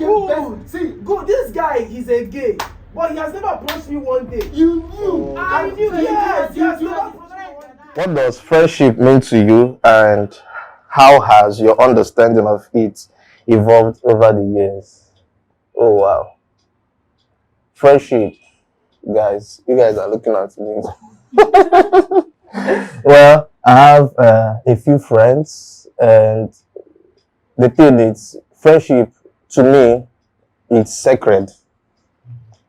Good. See, good. This guy, he's a gay, but he has never approached me one day. You knew. I knew. Yes, he has never approached me one day. What does friendship mean to you, and how has your understanding of it evolved over the years? Oh wow. Friendship, guys. You guys are looking at me. Well, I have a few friends, and the thing is, friendship to me, it's sacred,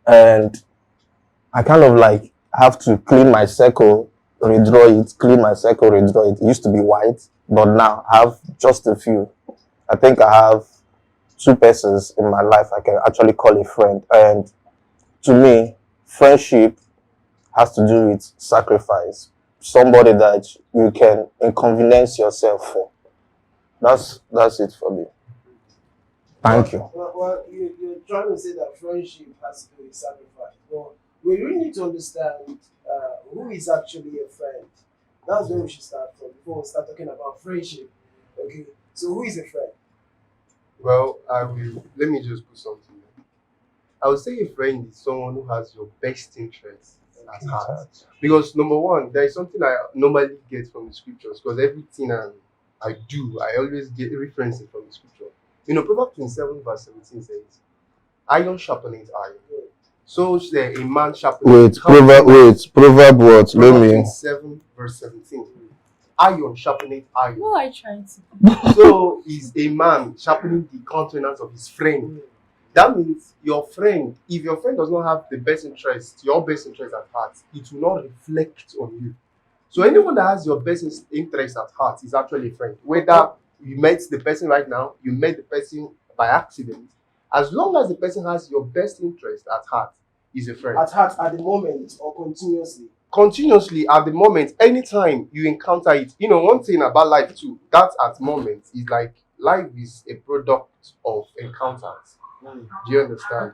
and I kind of like have to clean my circle, redraw it, clean my circle, redraw it. It used to be white, but now I have just a few. I think I have two persons in my life I can actually call a friend, and to me, friendship has to do with sacrifice. Somebody that you can inconvenience yourself for. That's it for me. Thank you. Well, you're trying to say that friendship has to do with sacrifice. Well, we really need to understand who is actually a friend. That's where we should start from before we start talking about friendship. Okay, so who is a friend? Well, let me just put something there. I would say a friend is someone who has your best interests at heart. Because number one, there is something I normally get from the scriptures, because everything I do, I always get references from the scripture. You know, Proverbs 27 verse 17 says, iron sharpeneth iron. So a man sharpeneth. Proverb what? Let Proverbs me. 27 verse 17. Iron sharpeneth iron. What are you trying to do? So is a man sharpening the countenance of his friend. That means your friend, if your friend does not have the best interest, your best interest at heart, it will not reflect on you. So anyone that has your best interest at heart is actually a friend. Whether you met the person right now, you met the person by accident, as long as the person has your best interest at heart, is a friend. At heart, at the moment, or continuously? Continuously, at the moment, anytime you encounter it. You know, one thing about life too, that at moments is like life is a product of encounters. Do you understand?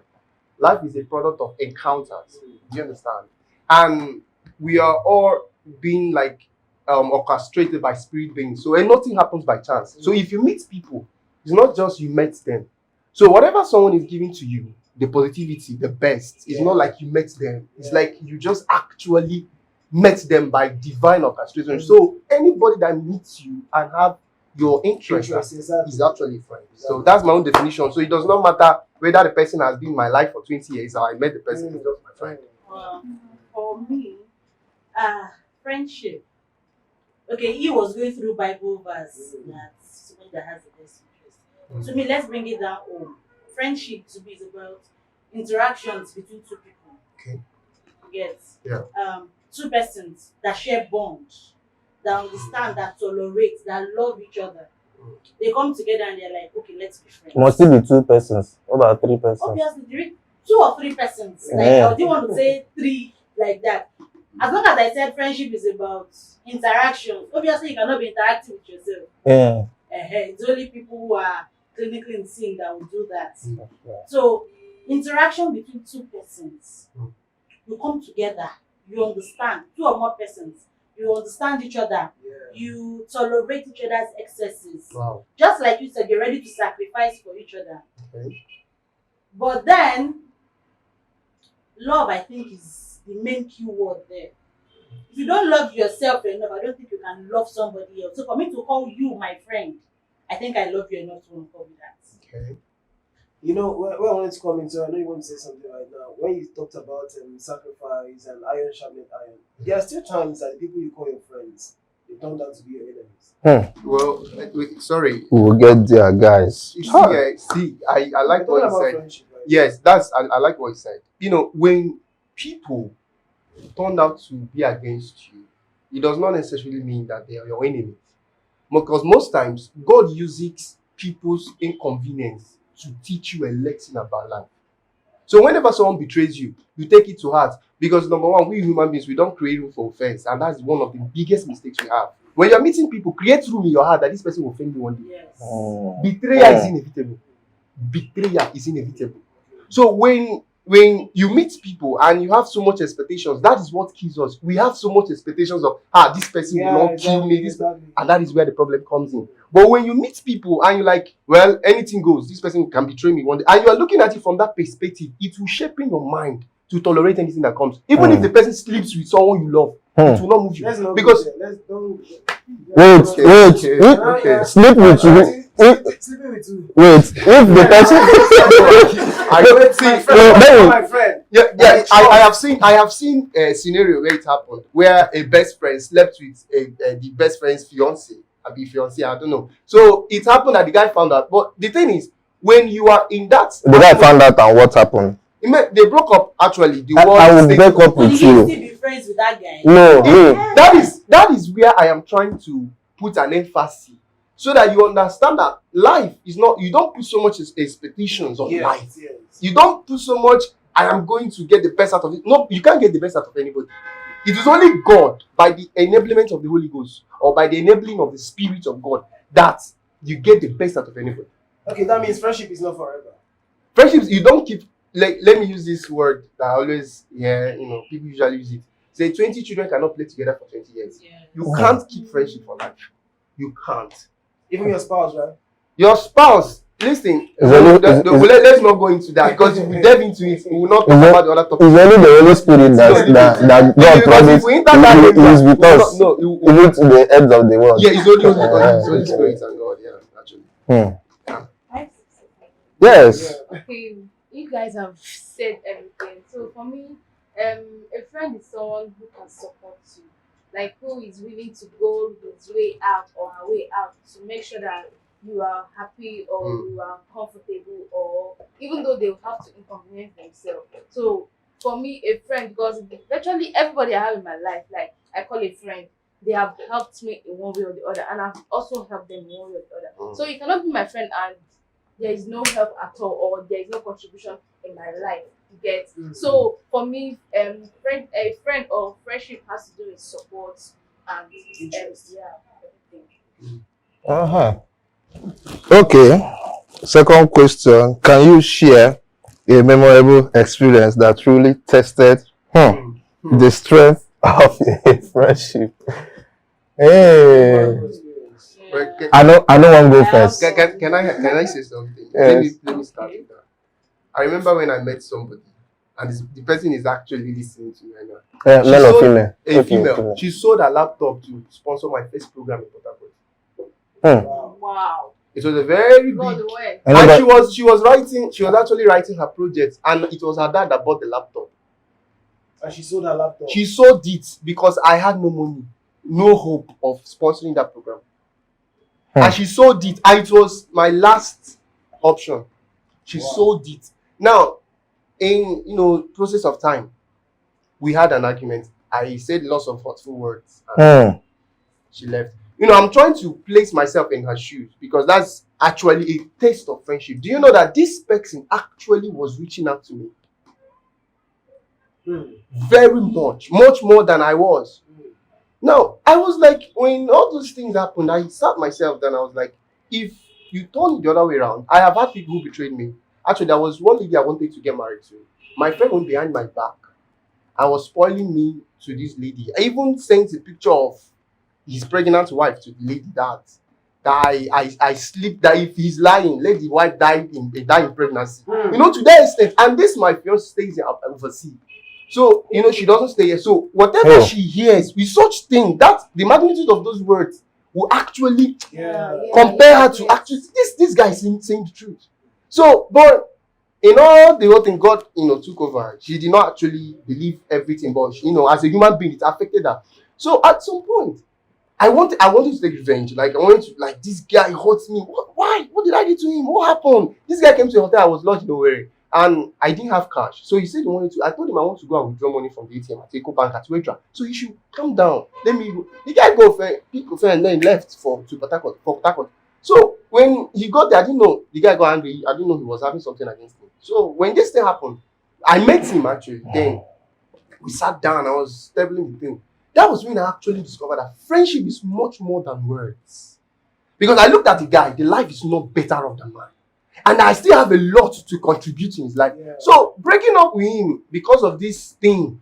Life is a product of encounters. Do you understand? And we are all being like orchestrated by spirit beings. So and nothing happens by chance. So if you meet people, it's not just you met them. So whatever someone is giving to you, the positivity, the best, it's not like you met them. It's like you just actually met them by divine orchestration. So anybody that meets you and have your interest is actually a friend. So that's my own definition. So it does not matter whether the person has been in my life for 20 years or I met the person, it's just my friend. For me, friendship. Okay, he was going through Bible verse that someone that has the best interest. To me, let's bring it down home. Friendship to me is about interactions between two people. Okay. Yes. Yeah. Two persons that share bond, that understand, that tolerate, that love each other. They come together and they're like, okay, let's be friends. Must it be two persons? What about three persons? Obviously, 2 or 3 persons. Like, I didn't want to say 3 like that. As long as I said friendship is about interaction, obviously you cannot be interacting with yourself. Yeah. It's only people who are clinically insane that will do that. So, interaction between 2 persons, you come together, you understand, 2 or more persons, you understand each other, you tolerate each other's excesses. Wow. Just like you said, you're ready to sacrifice for each other. Okay. But then, love, I think, is the main key word there. If you don't love yourself enough, I don't think you can love somebody else. So for me to call you my friend, I think I love you enough to want to call you that. Okay. You know, when I wanted to come in, so I know you want to say something right now. When you talked about sacrifice and iron sharpening iron, there are still times that the people you call your friends, they turned out to be your enemies. Well, sorry. We'll get there, guys. I like what you said. Right? Yes, I like what you said. You know, when people turned out to be against you, it does not necessarily mean that they are your enemies. Because most times, God uses people's inconvenience to teach you a lesson about life. So whenever someone betrays you, you take it to heart. Because number one, we human beings, we don't create room for offense. And that's one of the biggest mistakes we have. When you're meeting people, create room in your heart that this person will offend you one day. Yes. Betrayal is inevitable. Betrayal is inevitable. So when when you meet people and you have so much expectations, that is what kills us. We have so much expectations of this person will not kill me, and that is where the problem comes in. But when you meet people and you're like, well, anything goes, this person can betray me one day, and you are looking at it from that perspective, it will shape in your mind to tolerate anything that comes. Even if the person sleeps with someone you love, it will not move you. Because wait, sleep with you. Sleeping with you. Wait, if the person I don't see. My friend. Yeah. I have seen a scenario where it happened, where a best friend slept with the best friend's fiance. I don't know. So it happened that the guy found out. But the thing is, when you are in that, the guy found out and what happened? They broke up. Actually, I would break up with Did you. you still be friends with that guy? No, that is where I am trying to put an emphasis, so that you understand that life is not. You don't put so much expectations on life. Yes. You don't put so much. I am going to get the best out of it. No, you can't get the best out of anybody. It is only God, by the enablement of the Holy Ghost or by the enabling of the Spirit of God, that you get the best out of anybody. Okay, that means friendship is not forever. Friendships, you don't keep. Like, let me use this word that I always hear. People usually use it. Say 20 children cannot play together for 20 years. Yeah. You can't keep friendship for life. You can't. Even your spouse, right? Your spouse. Listen, let's not go into that, because if we delve into it, we will not talk about the other topic. It's only the Holy Spirit that God promised is with us. Even to the ends of the world. Yeah, it's only Holy Spirit and God. Yeah, actually. Yes. Okay, you guys have said everything. So for me, a friend is someone who can support you, like who is willing to go his way out or her way out to make sure that you are happy or you are comfortable, or even though they will have to inconvenience themselves. So for me, a friend, because virtually everybody I have in my life, like I call a friend, they have helped me in one way or the other, and I've also helped them in one way or the other. So you cannot be my friend and there is no help at all, or there is no contribution in my life. You get? So for me, a friend or friendship has to do with support and everything. Okay. Second question: can you share a memorable experience that truly tested the strength of a friendship? Hey. I know one go first. Can I say something? Yes. Let me start with that. I remember when I met somebody, and the person is actually listening to me right now. Male or female? A female. She sold her laptop to sponsor my first program in Port Harcourt. Wow. It was a very big. And she was actually writing her project, and it was her dad that bought the laptop. And she sold her laptop. She sold it because I had no money, no hope of sponsoring that program. And she sold it, and it was my last option. She sold it. Now, in process of time, we had an argument. I said lots of hurtful words, and she left. I'm trying to place myself in her shoes, because that's actually a taste of friendship. Do you know that this person actually was reaching out to me? Very much more than I was. Now, I was like, when all those things happened, I sat myself, then I was like, if you turn it the other way around, I have had people who betrayed me. Actually, there was one lady I wanted to get married to. My friend went behind my back and was spoiling me to this lady. I even sent a picture of his pregnant wife to the lady that I sleep, that if he's lying, let the wife die in pregnancy. To that extent. And this my fiance stays overseas. So, she doesn't stay here. So, whatever she hears with such thing, that the magnitude of those words will actually compare her to actually, this guy is saying the truth. So, but in all the whole thing, God, took over. She did not actually believe everything, but, as a human being, it affected her. So, at some point, I wanted to take revenge. Like, I wanted to, like, this guy hurt me. Why? What did I do to him? What happened? This guy came to the hotel. I was lodged nowhere. And I didn't have cash. So he said he wanted to. I told him I want to go and withdraw money from the ATM at Eco Bank at Waitra. So he should calm down. Let me go. The guy pick and then left for Port Harcourt. So when he got there, I didn't know. The guy got angry. I didn't know he was having something against me. So when this thing happened, I met him actually. Then we sat down. I was tabling the thing. That was when I actually discovered that friendship is much more than words. Because I looked at the guy. The life is not better off than mine. And I still have a lot to contribute in his life. Yeah. So breaking up with him because of this thing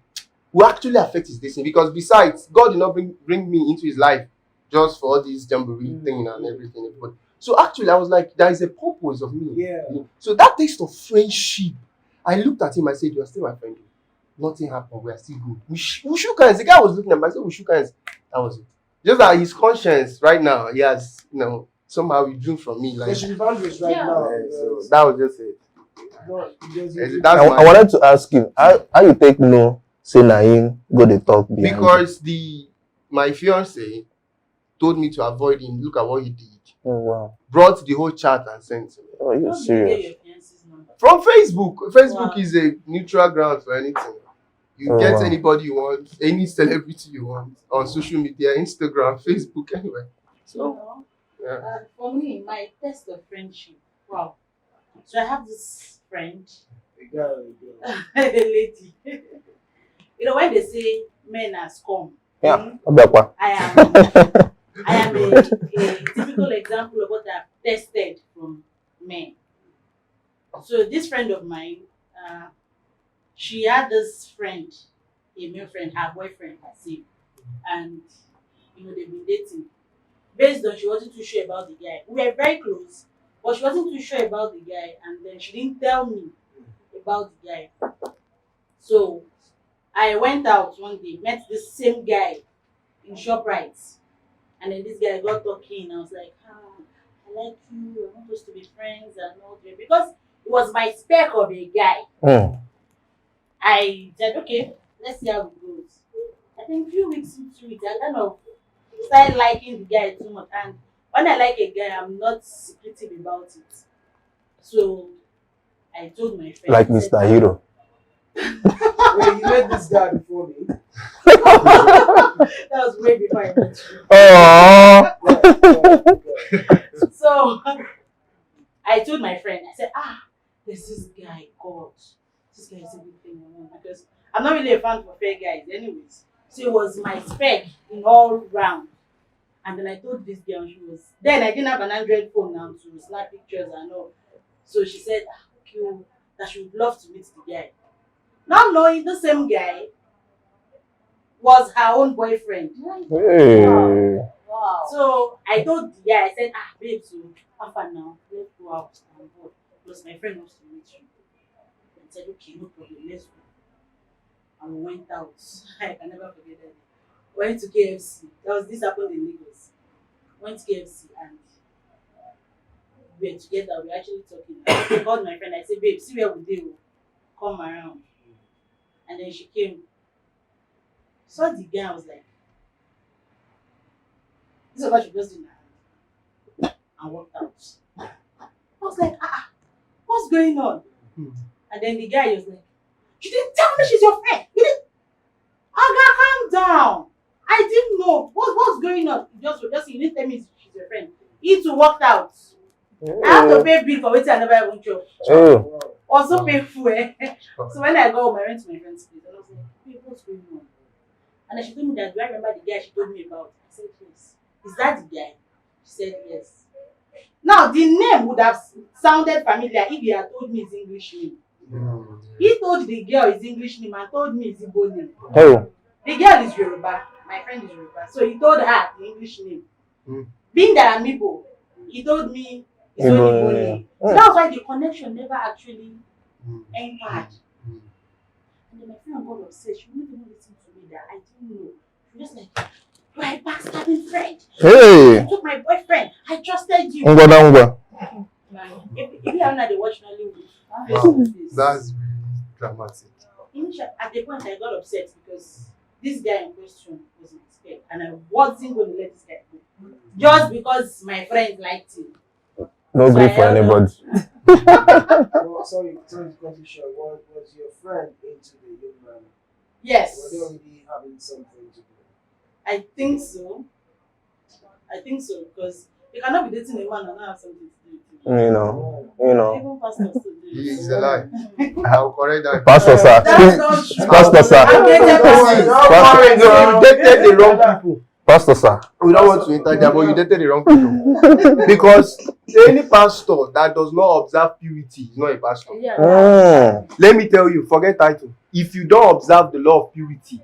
will actually affect his destiny. Because besides, God did not bring me into his life just for all this jamboree thing and everything. But so actually, I was like, there is a purpose of me. Yeah. So that taste of friendship, I looked at him. I said, "You are still my friend. Nothing happened. We are still good. We shook hands." The guy was looking at me. I said, "We shook hands." That was it. Just that his conscience right now, he has, somehow withdrew from me. There Like, should be boundaries right Yeah. now. so that was just it. That's I wanted to ask you, how you take no say na him go dey talk behind you? because my fiance told me to avoid him. Look at what he did. Oh wow. Brought the whole chat and sent to me. Oh, you're How did you get serious. your fiance's number? From Facebook. Facebook Wow. is a neutral ground for anything. You Oh, get wow. anybody you want, any celebrity you want on social media, Instagram, Facebook, anywhere. You So, know, yeah. for me, my test of friendship. Wow. So I have this friend, a lady. When they say men are scum, Yeah. Obekwa. I am a typical example of what I've tested from men. So this friend of mine, she had this friend, a male friend, her boyfriend, her same, and they've been dating. Based on she wasn't too sure about the guy. We were very close, but she wasn't too sure about the guy, and then she didn't tell me about the guy. So I went out one day, met this same guy in ShopRite. And then this guy got talking. I was like, I like you. I want us to be friends and all that. Because it was my spec of a guy. I said, okay, let's see how it goes. I think a few weeks into it, I kind of started liking the guy too much. And when I like a guy, I'm not secretive about it. So I told my friend. Like I said, Mr. Hero. Wait, you met this guy before me? That was way before I met you. Oh. So I told my friend, I said, there's this guy, God. This guy is everything I want because I'm not really a fan for fair guys, anyways. So it was my spec in all round. And then I told this girl, then I didn't have an Android phone now to snap pictures and all. So she said, okay, that she would love to meet the guy. Not knowing the same guy was her own boyfriend. Hey. Wow. So I told the guy, I said, babe, so after now, let's go out and go. Plus my friend wants to meet you. And said, okay, no problem, let's go. And we went out. I can never forget that. Went to KFC. This happened in Lagos. Went to KFC and we were together. We were actually talking. I called my friend. I said, babe, see where we did. Come around. And then she came. Saw the guy. I was like, this is what she just did in her hand. And walked out. I was like, what's going on? And then the guy was like, you didn't tell me she's your friend. You didn't. Calm down. I didn't know. What's going on? Just you didn't tell me she's your friend. He too walked out. I have to pay bill for waiting I never even job. Oh. Also painful. So when I got home, I went to my friend's place and I was like, hey, what's going on? And then she told me that, do I remember the guy she told me about? I said, yes. Is that the guy? She said, yes. Now, the name would have sounded familiar if he had told me his English name. He told the girl his English name and told me his Igbo name. Oh. The girl is Yoruba. My friend is Yoruba. So he told her the English name. Being that I'm Igbo, he told me his own Igbo name. So that's why the connection never actually entered. And then my friend got upset. She wouldn't even listen to me that I didn't know. She was just like, you're a backstabbing friend. Hey. You took my boyfriend. I trusted you. Ngwa. If you have not watched Nollywood, Wow. That's really dramatic. at the point I got upset because this guy in question was my spec and I wasn't going to let this guy go. Just because my friend liked him. No So grief I for held anybody. Sorry to cut you short. Was your friend into the young man? Yes. Were they already having something to do? I think so because you cannot be dating a man and not have something to do with him. You know. Even pastors still do it. It's a lie. I'll correct that. Pastor sir. That's not true. Pastor sir. I'm dating pastors. Don't worry, you dated the wrong people. Pastor, sir. We don't want to enter there, but you dated the wrong people. Because any pastor that does not observe purity is not a pastor. Yeah. Let me tell you, forget title. If you don't observe the law of purity,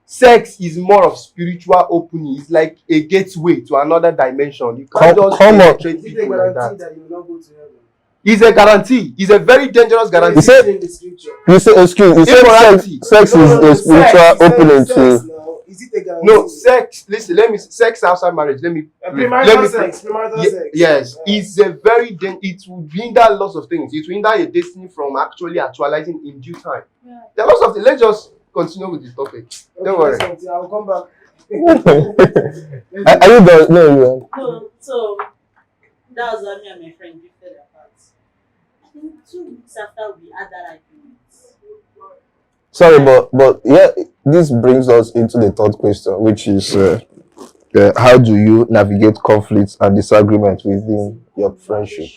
sex is more of spiritual opening. It's like a gateway to another dimension. You can't just penetrate Is it a people like guarantee that. that you will not go to heaven? It's a guarantee. It's a very dangerous guarantee. It's in the scripture. You say, excuse, you said Immorality. sex is a spiritual opening sex to. now. Is it a guarantee? No, sex. Listen, let me. Sex outside marriage. Let me. Premarital sex. Premarital sex. Yes, it's a very. It will hinder lots of things. It will hinder your destiny from actually actualizing in due time. Yeah. There are lots of things. Let's just continue with this topic. Okay, Don't worry. let's continue. I'll come back. Are you done? No, So that was when me and my friend drifted apart. I think 2 weeks after we had that argument. sorry, but yeah, this brings us into the third question, which is how do you navigate conflicts and disagreements within your friendship?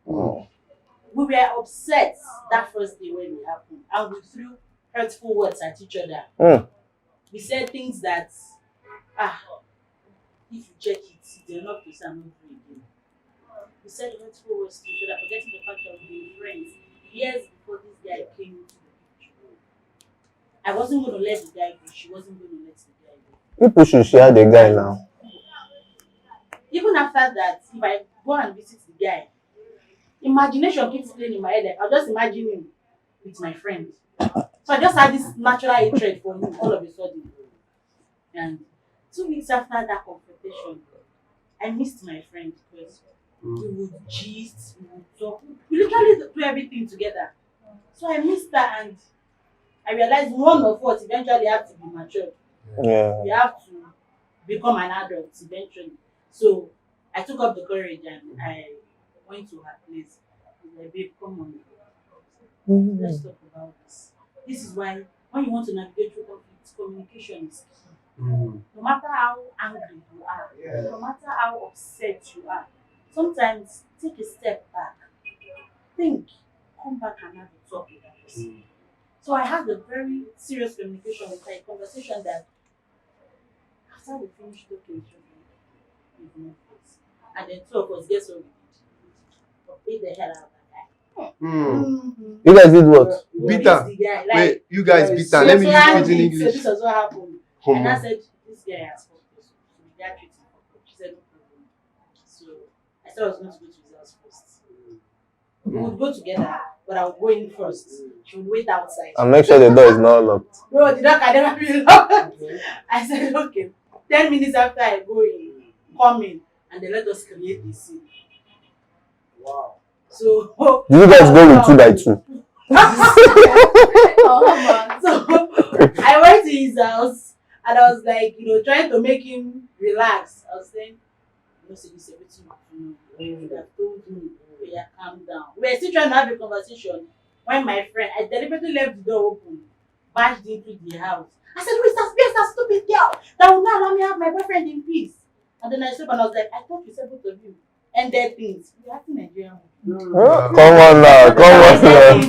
We were upset that first day when it happened, and we threw hurtful words at each other. We said things that, if you check it, they're not to say I'm not doing again. We said hurtful words to each other, forgetting the fact that we were friends years before this guy came into the picture. I wasn't going to let the guy go. She wasn't going to let the guy go. People should share the guy now. Even after that, if I go and visit the guy, imagination keeps playing in my head. Like, I'll just imagine him with my friend. So I just had this natural hatred for him all of a sudden. And 2 weeks after that confrontation, I missed my friend because we would gist, we would talk. We literally do everything together. So I missed her, and I realized one of us eventually have to be matured. Yeah. We have to become an adult eventually. So I took up the courage and I went to her place. I was like, babe, come on. Let's talk about this. This is why when you want to navigate through conflict, communication is key. No matter how angry you are, no matter how upset you are, sometimes take a step back, think, come back and have a talk with that person. So I had a very serious communication with her, a conversation that after we finished talking to me, and then 2 of us, guess what we did? We paid the hell out of that guy. You guys did what? Beat her. Wait, you guys beat her. Let me use it in English. So this was what happened. And I said, this guy has fucked us. So the guy treated me. She said, no problem. So I said I was going to go to his house first. We would go together, but I would go in first. She would wait outside. And make sure the door is not locked. Bro, the door can never be locked. I said, okay. 10 minutes after I go in, come in, and they let us create the scene. Wow. So Did you guys go with 2 by 2? So I went to his house and I was like, trying to make him relax. I was saying, say this everything you would have told me, yeah, calm down. We were still trying to have a conversation when my friend, I deliberately left the door open, bashed into the house. I said, who is that stupid girl that will not allow me to have my boyfriend in peace? And then I slept and I was like, I thought you said both of you ended things. We're acting Nigerian. Come on now, come on now. And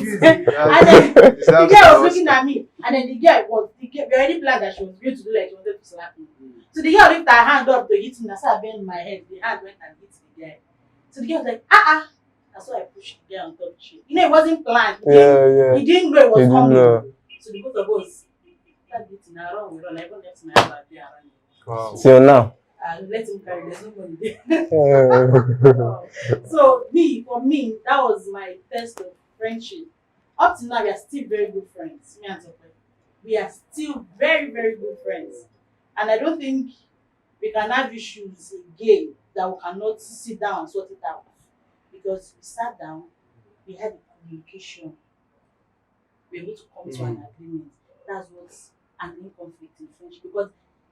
then the girl was looking at me, and then the girl we already planned that she was going to do like she wanted to slap me. So the girl lifted her hand up to hit me. That's how I bent my head. The hand went and hit the guy. So the girl was like, That's why I pushed the girl on top of the it wasn't planned. He didn't know it was coming. So the both of us started beating around. We run. I even left my hand there around. Wow. Till now. Let him carry. There's nobody there. So for me, that was my test of friendship. Up to now, we are still very good friends. Me and Tope. We are still very, very good friends. And I don't think we can have issues again that we cannot sit down and sort it out. Because we sat down, we had a communication. We were able to come to an agreement. That's what's an conflict in friendship. Because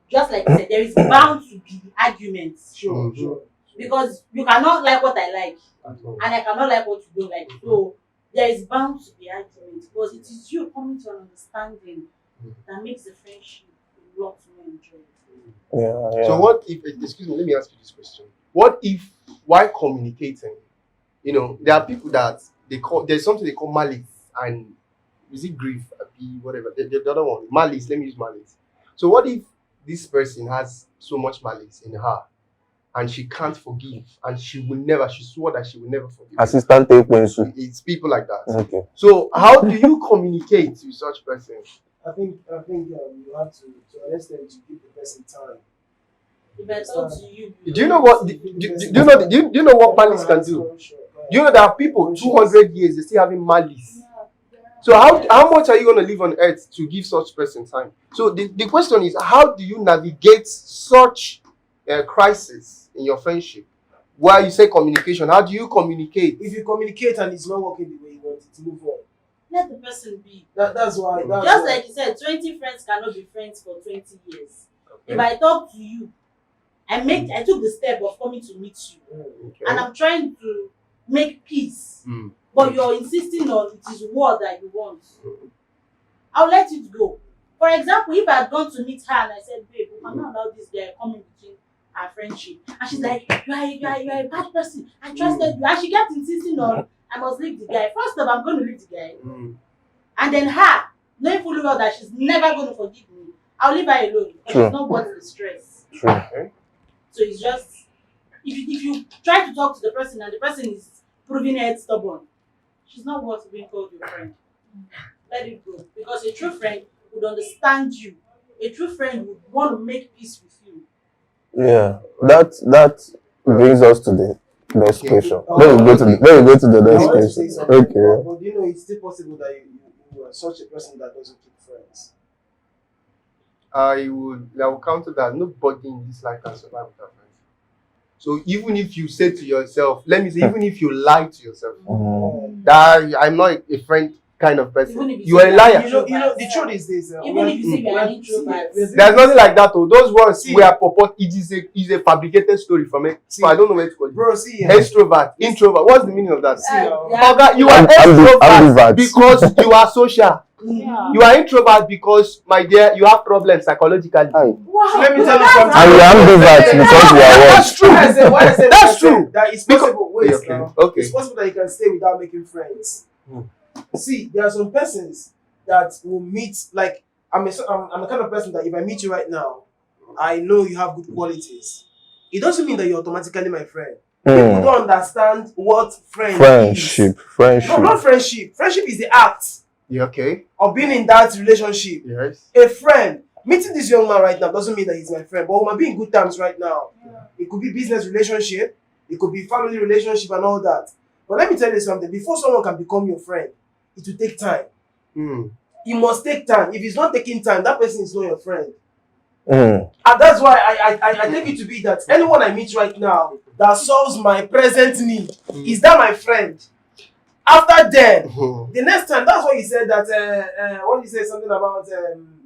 just like you said, there is bound to be arguments. Sure. Because you cannot like what I like, and I cannot like what you don't like. So there is bound to be arguments because it is you coming to an understanding that makes the friendship a lot more enjoyable. Yeah. So what if, excuse me, let me ask you this question. What if, while communicating, there are people that there's something they call malice, and is it grief, whatever, the other one, malice, let me use malice. So what if this person has so much malice in her and she can't forgive and she swore that she will never forgive. Assistant take points. It's people like that. Okay. So how do you communicate with such person? I think you have to an extent to give the person time. If I talk to you, Do you know what? Do you know what malice can do? Do you know that people 200 years they still having malice? So how much are you going to live on earth to give such person time? So the question is, how do you navigate such crisis in your friendship? While you say communication, how do you communicate? If you communicate and it's not working the way you want it to move on, let the person be. That's why. Like you said, 20 friends cannot be friends for 20 years. Okay. If I talk to you, I took the step of coming to meet you, and I'm trying to make peace. But you're insisting on it is war that you want. I'll let it go. For example, if I had gone to meet her and I said, babe, we cannot allow this guy coming between our friendship. And she's like, you are a bad person. I trusted you. And she kept insisting on, I must leave the guy. First off, I'm going to leave the guy. And then her, knowing fully well that she's never going to forgive me, I'll leave her alone. Because it's not worth the stress. Sure. So it's just, if you try to talk to the person and the person is proving head stubborn, she's not worth being called your friend. Let it go. Because a true friend would understand you. A true friend would want to make peace with you. Yeah, that brings us to the next question. Then we go to the next question. Okay. But you know, it's still possible that you are such a person that doesn't keep friends. I will counter that. Nobody in this life can survive without friends. So even if you say to yourself, let me say, even if you lie to yourself, that I'm not a friend kind of person, you are a liar. You know, the truth is this. Even if you say you are an introvert, there's nothing like that. Oh, those words we are purport. It is a fabricated story from it. So I don't know where to call it. Bro, see, extrovert, introvert. What's the meaning of that? You are extrovert because you are social. Yeah. You are introvert because, my dear, you have problems psychologically. Wow. So let me tell you something. And you are ambivert because you are what? That's true. Why I say That's true. That it's possible. Wait, okay. It's possible that you can stay without making friends. See, there are some persons that will meet. Like I'm the kind of person that if I meet you right now, I know you have good qualities. It doesn't mean that you're automatically my friend. People don't understand what friendship is. No, not friendship. Friendship is the act. Yeah, okay. Of being in that relationship. Yes. A friend. Meeting this young man right now doesn't mean that he's my friend, but we might be in good terms right now. It could be business relationship, it could be family relationship and all that. But let me tell you something, before someone can become your friend, it will take time. It must take time. If it's not taking time, that person is not your friend. And that's why I take it to be that anyone I meet right now that solves my present need, is that my friend? After then, the next time, that's why he said that, when he said something about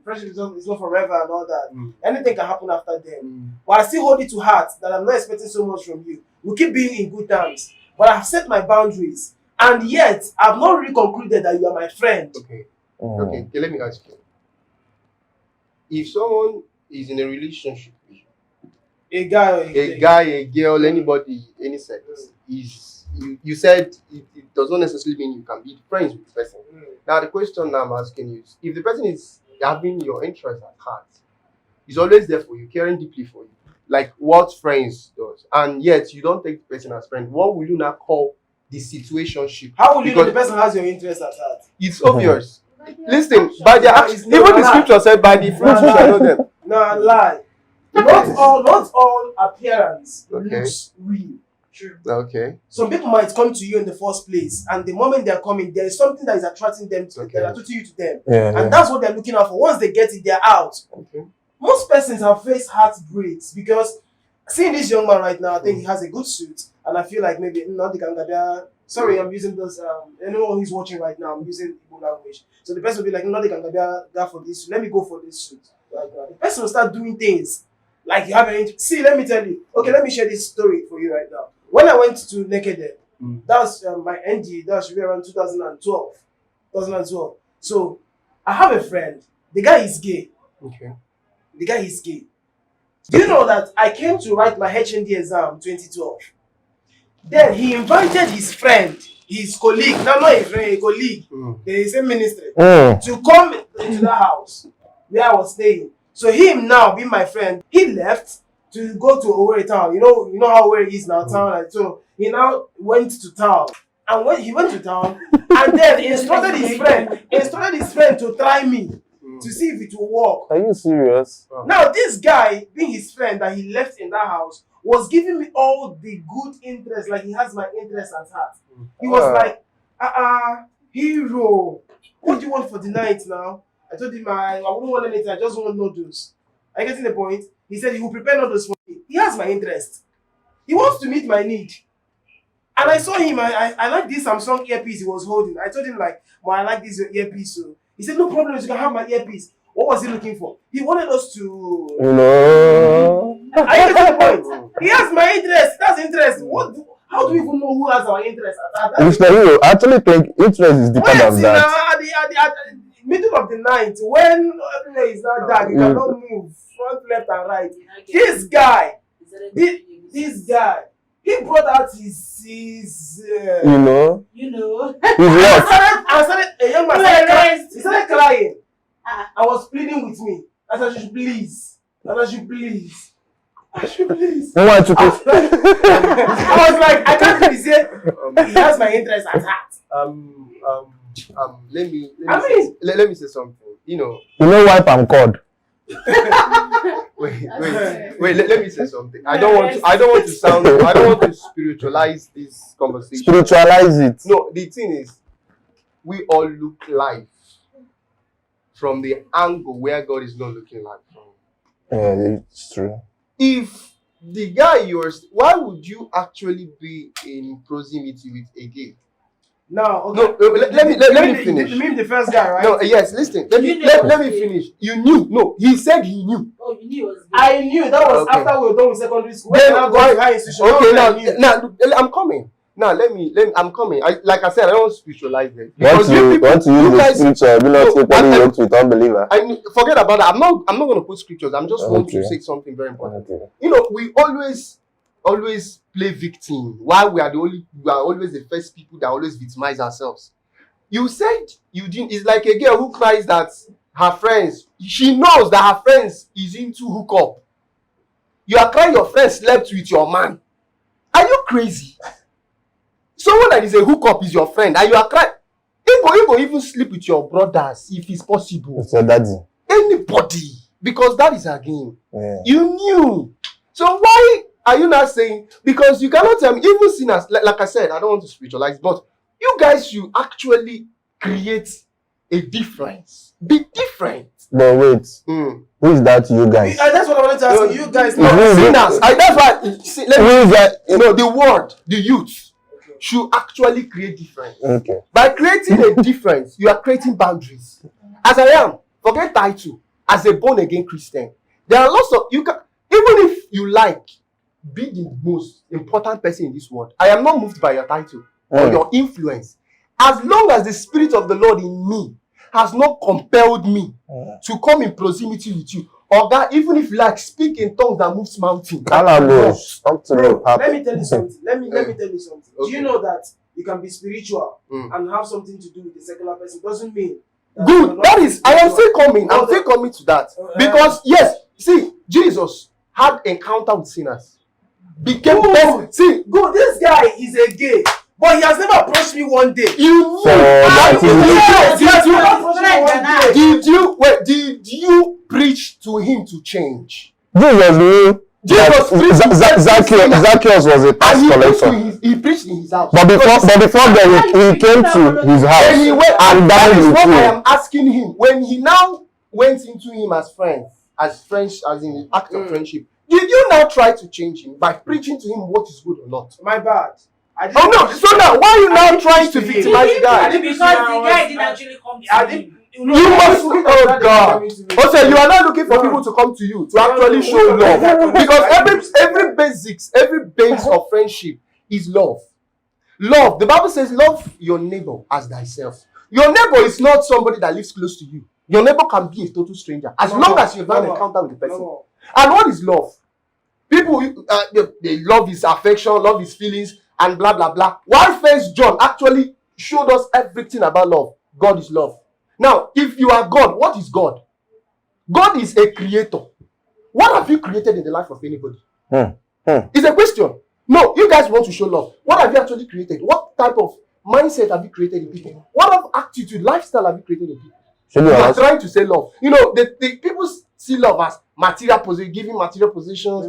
friendship is not forever and all that. Anything can happen after then. But I still hold it to heart that I'm not expecting so much from you. We'll keep being in good terms. But I've set my boundaries. And yet, I've not really concluded that you are my friend. Okay, let me ask you. If someone is in a relationship with you, a guy, a girl, anybody, any sex, you said it does not necessarily mean you can be friends with the person. Now the question I'm asking you is, if the person is having your interest at heart, is always there for you, caring deeply for you, like what friends does, and yet you don't take the person as friend, what will you now call the situationship? How will you know the person has your interest at heart? It's obvious. Listen, by the actions, even the scripture said, by the fruits you shall know them. No, lie. Not all appearance looks real. True. Okay. Some people might come to you in the first place, and the moment they are coming, there is something that is attracting them to you to them. And that's what they're looking out for. Once they get it, they're out. Most persons have faced heartbreaks because seeing this young man right now, I think he has a good suit, and I feel like maybe not the sorry, I'm using those anyone who's watching right now, I'm using Igbo language. So the person will be like, not the Gangabia for this, let me go for this suit. Right now. The person will start doing things like you have an interest. See, let me tell you. Okay, let me share this story for you right now. When I went to Naked, that was my NG, that should be around 2012. So I have a friend. The guy is gay. Okay. The guy is gay. Do you know that I came to write my HND exam 2012? Then he invited his friend, his colleague, not a friend, a colleague, the same ministry, to come into the house where I was staying. So him now being my friend, he left to go to Owerri town. You know how Owerri is now town. Like, so he now went to town. And when he went to town, and then instructed his friend to try me to see if it will work. Are you serious? Now this guy, being his friend that he left in that house, was giving me all the good interest, like he has my interest at heart. He was like, hero, what do you want for the night now? I told him I wouldn't want anything, I just want noodles. Are you getting the point? He said he will prepare noodles for me. He has my interest. He wants to meet my need. And I saw him, I like this Samsung earpiece he was holding. I told him like, well, I like this earpiece. So he said, no problem, you can have my earpiece. What was he looking for? He wanted us to... No. Are you getting the point? He has my interest. That's interest. How do we even know who has our interest? Mr. Hero, I actually think interest is deeper than that. At the middle of the night, when everywhere is not dark, you cannot move front, left, and right. This guy, he brought out his you know, You know. I started, a young man started crying. I was pleading with me. I said, I should please. I should please. I want to I was like, I can't really say he has my interest at heart. Let me say something. You know, wipe and cord. wait. Let me say something. I don't want to spiritualize this conversation. Spiritualize it. No, the thing is, we all look life from the angle where God is not looking life from. Yeah, it's true. If the guy why would you actually be in proximity with a gay? No, okay. No, let me finish. You mean the first guy, right? No, yes, listen. Let me finish. You knew. No, he said he knew. Oh, you knew it was gay. I knew that was Okay. after we were done with secondary school. Then When I got to high institution. Okay, I knew. now I'm coming. Now I'm coming. Like I said, I don't want to spiritualize it. Want to use the scripture, will not equally yoked with unbeliever. Forget about that. I'm not going to put scriptures. I'm just want to Okay. say something very important. Okay. You know, we always play victim. Why we are always the first people that always victimize ourselves. You said you didn't. It's like a girl who cries that her friends. She knows that her friends is into hookup. You are crying your friend slept with your man. Are you crazy? Someone that is a hookup is your friend, and you are crying. Even sleep with your brothers if it's possible. It's your daddy. Anybody, because that is a game. Yeah. You knew. So why are you not saying? Because you cannot tell me. Even sinners, like I said, I don't want to spiritualize, but you guys should actually create a difference. Be different. But wait, who is that you guys? That's what I wanted to ask you. You guys No, know. sinners. That's why. See, let Who me. is that? The world, the youth, should actually create difference. Okay. By creating a difference, you are creating boundaries. As I am, forget title. As a born again Christian, there are lots of you can. Even if you be the most important person in this world. I am not moved by your title or your influence. As long as the Spirit of the Lord in me has not compelled me to come in proximity with you, or that even if you speak in tongues that moves mountains. Bro, let me tell you something. Let me tell you something. Okay. Do you know that you can be spiritual and have something to do with the secular person? Doesn't mean Good. That is, I am still coming. I'm still coming to that. Because yes, see, Jesus had encounter with sinners. Became best. See, go. This guy is a gay, but he has never approached me one day. you did you preach to him to change? Jesus knew that Zacchaeus was a tax collector. He preached in his house. But before that, he came to his house And he went, and that dined is with what I him. am asking him. When he now went into him as friends, as in the act of friendship, did you now try to change him by preaching to him what is good or not? My bad. Oh no! So now, why are you now trying to victimize the guy? Because the guy didn't actually come to him. You must. Oh God! Also, you are not looking for people to come to you to actually show love, because every base of friendship is love. Love. The Bible says, "Love your neighbor as thyself." Your neighbor is not somebody that lives close to you. Your neighbor can be a total stranger as long as you've had an encounter with the person. And what is love? People, they love his affection, love his feelings, and blah blah blah. While First John actually showed us everything about love. God is love. Now, if you are God, what is God? God is a creator. What have you created in the life of anybody? It's a question. No, you guys want to show love. What have you actually created? What type of mindset have you created in people? What of attitude, lifestyle have you created in people? You are trying to say love. You know, the people see love as material position, giving material positions,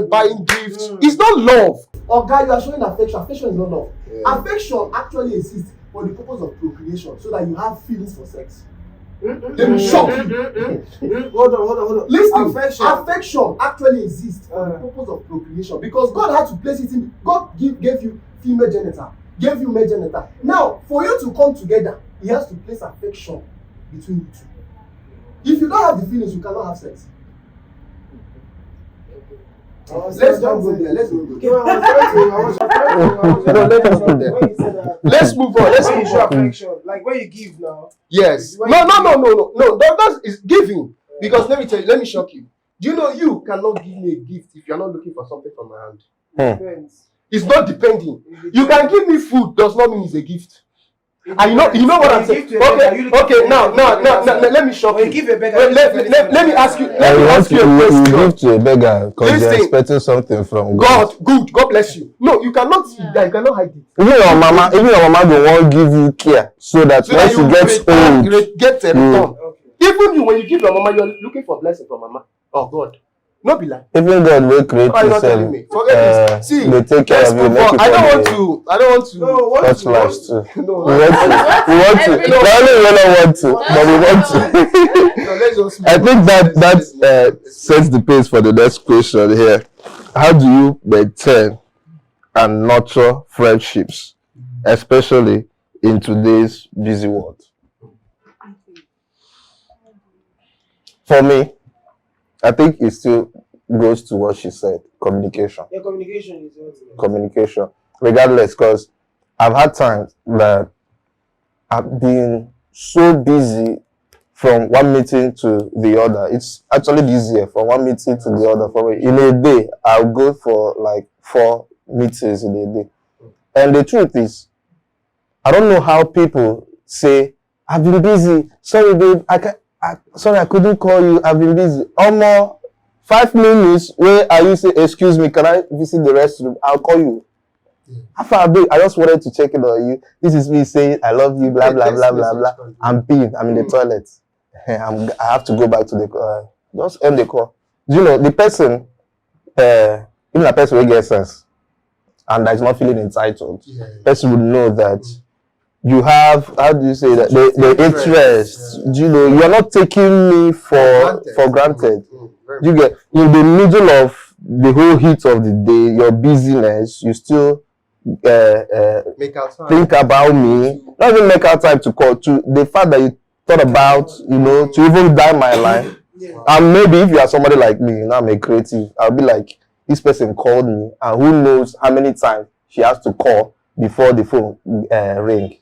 buying gifts. It's not love. Or guy, you are showing affection. Affection is not love. Affection actually exists for the purpose of procreation, so that you have feelings for sex. They will shock you. Hold on. Listen, affection actually exists for the purpose of procreation, because God had to place it in. God gave you female genital, gave you male genital. Now, for you to come together, He has to place affection between you two. If you don't have the feelings, you cannot have sex. Let's not go there. Let's not go there. Let's move on. Let's move on. Affection, like when you give now. Yes. No. That is giving. Because let me tell you, let me shock you. Do you know you cannot give me a gift if you're not looking for something from my hand? Depends. It's not depending. You can give me food, does not mean it's a gift. And you know what I'm saying? Okay, now, let me shock you. Give a beggar, let me ask you. Let me ask you a question. You give to a beggar because they're expecting something from God. God bless you. No, you cannot see that. You cannot hide it. Even your mama don't want to give you care so that when she gets old, get a return. Even you, when you give your mama, you're looking for blessing from mama or God. No be like. Even God will create yourself. Forget this. See, they take care of you. I don't want to. Touch lives too. No, we want to. Not only we don't want to, but we want to. No, let's just I think that sets the pace for the next question here. How do you maintain and nurture friendships, especially in today's busy world? For me, I think it still goes to what she said, communication. Yeah, communication is ultimate. Communication, regardless, because I've had times that I've been so busy from one meeting to the other. It's actually easier from one meeting to the other. For me, in a day, I'll go for like 4 meetings in a day. And the truth is, I don't know how people say, I've been busy. Sorry, babe, sorry, I couldn't call you. I've been busy. Almost 5 minutes where I used to say, excuse me, can I visit the restroom? I'll call you. After a bit, I just wanted to check in on you. This is me saying, I love you, blah, blah, blah, blah, blah. I'm peeing. I'm in the toilet. I have to go back to the just end the call. You know, the person, even a person will get sense and that is not feeling entitled, person would know that you have, how do you say that, the interest, you know, you're not taking me for granted. You get, in the middle of the whole heat of the day, your busyness, you still think about me, not even make out time to call, to the fact that you thought about, you know, to even dial my line. And maybe if you are somebody like me, you know, I'm a creative, I'll be like, this person called me, and who knows how many times she has to call before the phone ring.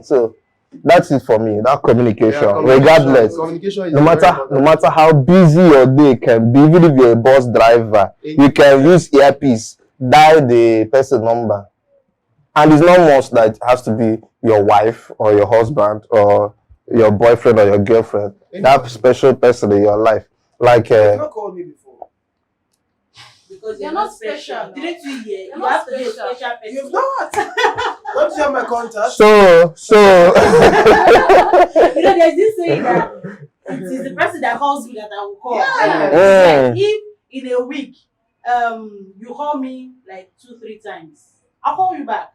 So that's it for me. That communication, regardless, no matter how busy your day can be, even if you're a bus driver, you can use earpiece, dial the person number, and it's not must that it has to be your wife or your husband or your boyfriend or your girlfriend. That special person in your life, like You've not called me before. Because you're not special. Didn't you hear? You not have to be a special. special person. You've not. Don't you have my contact? so. You know, there's this saying that it is the person that calls me that I will call. Yeah. Like if in a week, you call me like 2-3 times, I'll call you back.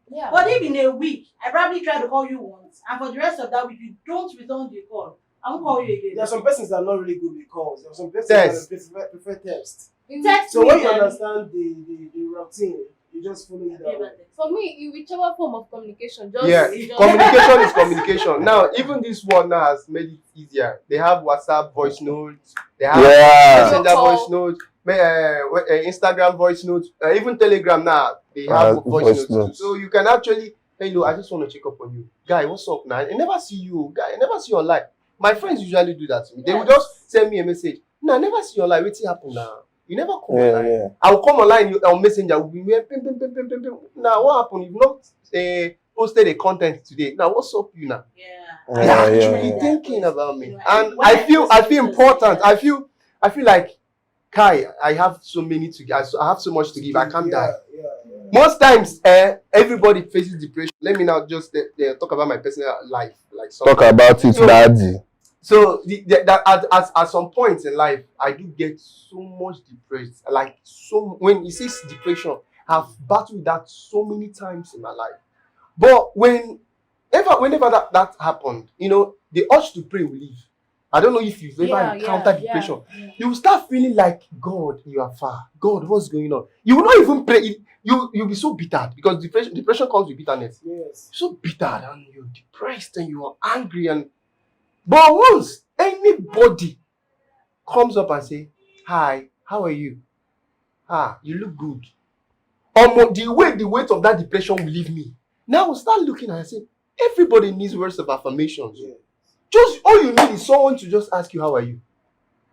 Yeah. But if in a week, I probably try to call you once, and for the rest of that week, you don't return the call, I won't call you again. There are some persons that are not really good with calls. There are some persons that prefer text. Text So me when you then. understand the routine, you just follow it down. For me, whichever form of communication, just Communication is communication. Now, even this one now has made it easier. They have WhatsApp voice notes. They have Messenger voice notes. Instagram voice notes. Even Telegram now they have voice notes. So you can actually, hello, I just want to check up on you, guy. What's up now? I never see you, guy. I never see you online. My friends usually do that to me. They will just send me a message. No, I never see you online. What's happened now? You never come online. I will come online on Messenger. We'll be pim. Now what happened? You've not posted a content today. Now, what's up, you now? Yeah. They're Yeah, actually yeah. thinking about me, You know, and when I feel listen to important. this, I feel like, Kai, I have so many to give. I have so much to give. I can't die. Yeah. Most times, everybody faces depression. Let me now just talk about my personal life, like Talk about it, So- daddy. So at some point in life, I do get so much depressed. Like when you say depression, I've battled that so many times in my life. But whenever that happened, the urge to pray will leave. I don't know if you've ever encountered depression. You will start feeling like, God, you are far. God, what's going on? You will not even pray. You'll be so bitter because depression comes with bitterness. Yes. So bitter and you're depressed and you are angry but once anybody comes up and say, hi, how are you? You look good. The weight of that depression will leave me. Now I'll start looking and say, everybody needs words of affirmations. Yeah. Just all you need is someone to just ask you, how are you?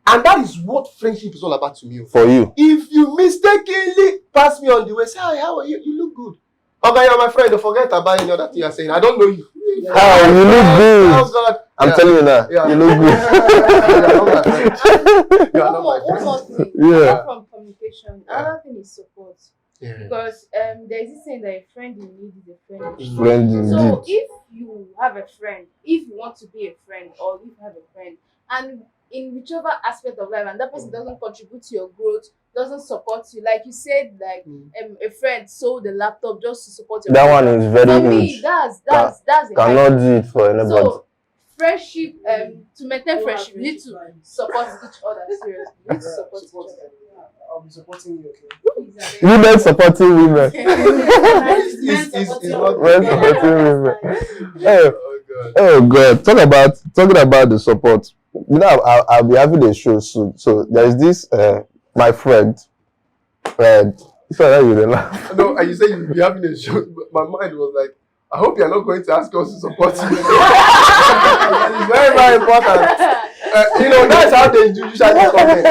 And that is what friendship is all about to me. For you. If you mistakenly pass me on the way, say, hi, how are you? You look good. Okay, you're my friend. Don't forget about any other thing you're saying. I don't know you. Hi, you look good. Oh, God. I'm telling you now. Yeah. You look good. You are not my friend. One more thing. Yeah. Apart from communication, another thing is support. Yeah. Because there's this saying that a friend in need is a friend indeed. Friend So indeed. if you have a friend, if you want to be a friend, or if you have a friend, and in whichever aspect of life, and that person doesn't contribute to your growth, doesn't support you, like you said, like a friend sold the laptop just to support your That growth. one is very For me, huge. that's a high Cannot do it for anybody. So friendship, to maintain friendship, you need to support each other. Seriously, you need to support each other. I'll be supporting you, okay? Exactly. Women supporting women. It's not Men supporting women. Hey, Oh God. oh God! Talking about the support. You know, I'll be having a show soon. So there's this my friend. If I know you will laugh. No, and you say you'll be having a show. But my mind was like, I hope you're not going to ask us to support you. It's very, very important. That's how they usually do content.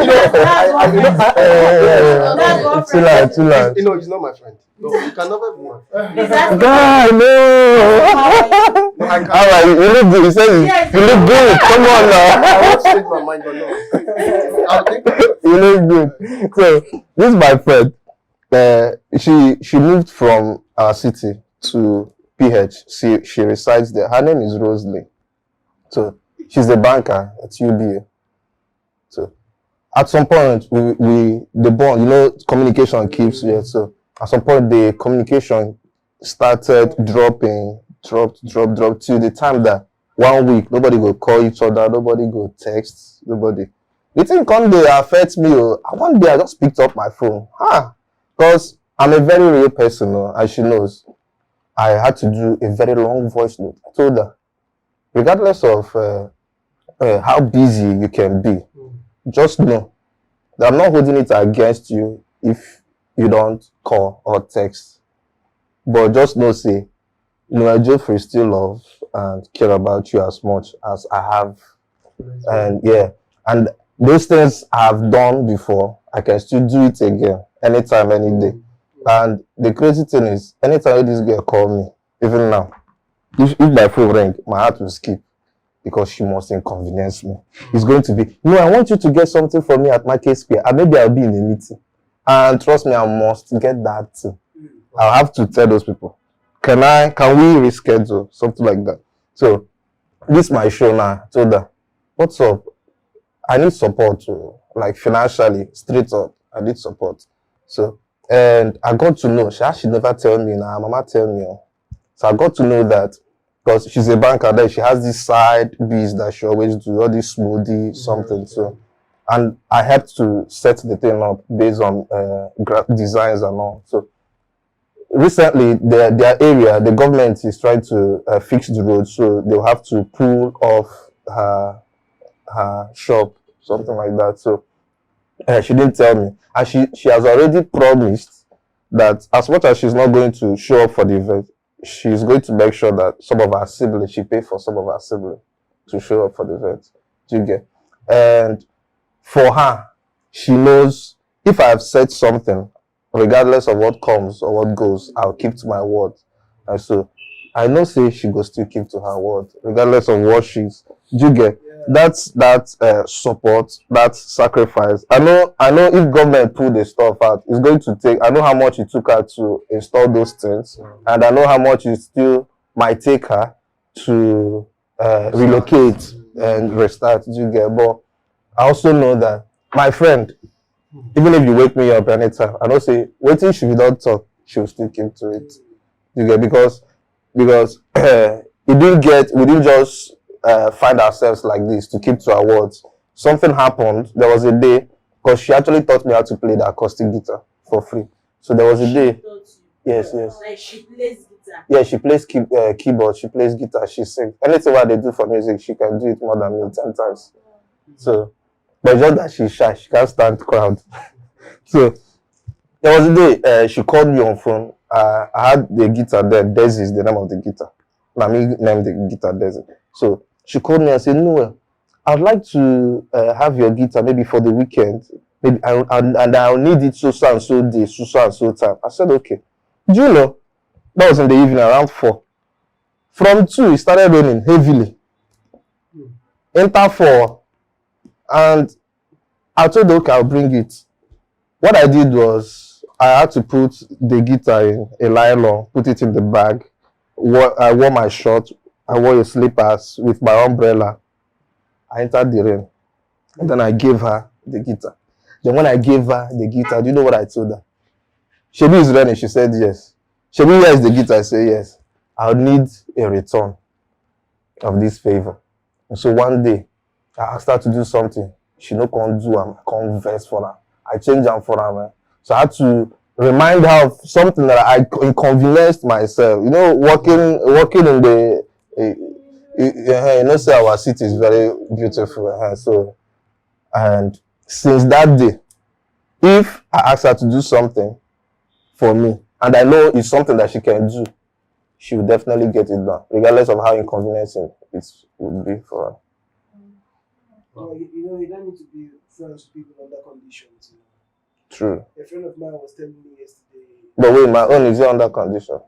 Too loud. It's not my friend. No, you can never be my friend. Guy, no. No, I can't. All right, you look good. He says you look good. Come on I now. won't speak my mind, but no. I'll think about it. You look good. So this is my friend. She moved from our city to PH. She resides there. Her name is Rosalie. So she's a banker at UBA. So at some point the bond, communication keeps here. So at some point the communication started dropping till the time that 1 week nobody go call each other, nobody go text, nobody. The thing come dey affect me. One day I just picked up my phone. Because I'm a very real person, and she knows. I had to do a very long voice note. I told her, regardless of how busy you can be, just know that I'm not holding it against you if you don't call or text. But just know, say, Joffrey still love and care about you as much as I have. And those things I've done before, I can still do it again, anytime, any day. And the crazy thing is, anytime this girl call me, even now, if my phone ring, my heart will skip because she must inconvenience me. It's going to be, no, I want you to get something for me at Market Square, and maybe I'll be in a meeting. And trust me, I must get that thing. I'll have to tell those people, can we reschedule, something like that. So this is my show now. I told her, what's up? I need support, like financially, straight up. I need support. So, and I got to know, she never tell me now, mama tell me. So I got to know that because she's a banker, then she has this side biz that she always do, all this smoothie, something. So, and I had to set the thing up based on graphic designs and all. So recently, their area, the government is trying to fix the road, so they'll have to pull off her shop, something like that. So she didn't tell me, and she has already promised that as much as she's not going to show up for the event, she's going to make sure that some of her siblings, she pay for some of her siblings to show up for the event. Do you get? And for her, she knows if I have said something, regardless of what comes or what goes, I'll keep to my word. And so I know say she go still keep to her word, regardless of what she's. Do you get? Yeah. That's that support, that sacrifice. I know if government pull the stuff out, it's going to take. I know how much it took her to install those things, and I know how much it still might take her to relocate and restart. Do you get? But I also know that my friend, even if you wake me up anytime, I know say waiting she will not talk, she will still keep to it. You get? Because we didn't just find ourselves like this to keep to our words. Something happened. There was a day, because she actually taught me how to play the acoustic guitar for free. So there was a day. Yes. Like she plays guitar. Yeah, she plays keyboard, she plays guitar, she sings. Anything what they do for music, she can do it more than me 10 times. So, but just that she's shy, she can't stand crowd. So, there was a day she called me on phone. I had the guitar there. Desi is the name of the guitar. Now me named the guitar Desi. So she called me and said, "Noel, I'd like to have your guitar maybe for the weekend. Maybe and I'll need it so and so day, so and so time." I said, "Okay." Do you know that was in the evening around 4. From 2, it started raining heavily. Enter 4, and I told her, "Okay, I'll bring it." What I did was I had to put the guitar in a nylon, put it in the bag. I wore my short, I wore a slippers with my umbrella. I entered the rain. And then I gave her the guitar. Then when I gave her the guitar, do you know what I told her? Shebi is raining. She said yes. Shebi, where is the guitar? I said yes. I'll need a return of this favor. And so one day, I asked her to do something. She no can't do, I can't vex for her. I changed them for her, man. So I had to remind her of something that I inconvenienced myself. You know, working in the, you know, say our city is very beautiful. So, and since that day, if I ask her to do something for me, and I know it's something that she can do, she will definitely get it done, regardless of how inconveniencing it would be for her. Well, you know, you don't need to be friends with people under conditions. You know. True. A friend of mine was telling me yesterday. But wait, my own is under condition.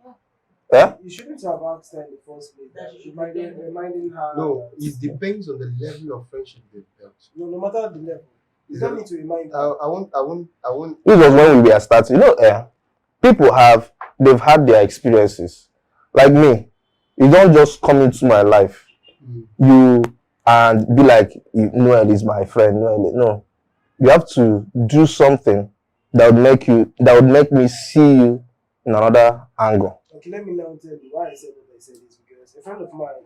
Yeah? You shouldn't have asked her in the first place. That you reminding her. No, it depends on the level of friendship they've built. No matter the level. You don't need to remind her. I won't. This was when we were starting. You know, people they've had their experiences. Like me, you don't just come into my life. You and be like, Noel is my friend. No, you have to do something that would make me see you in another angle. Okay, let me now tell you why I said what I said is because a friend of mine,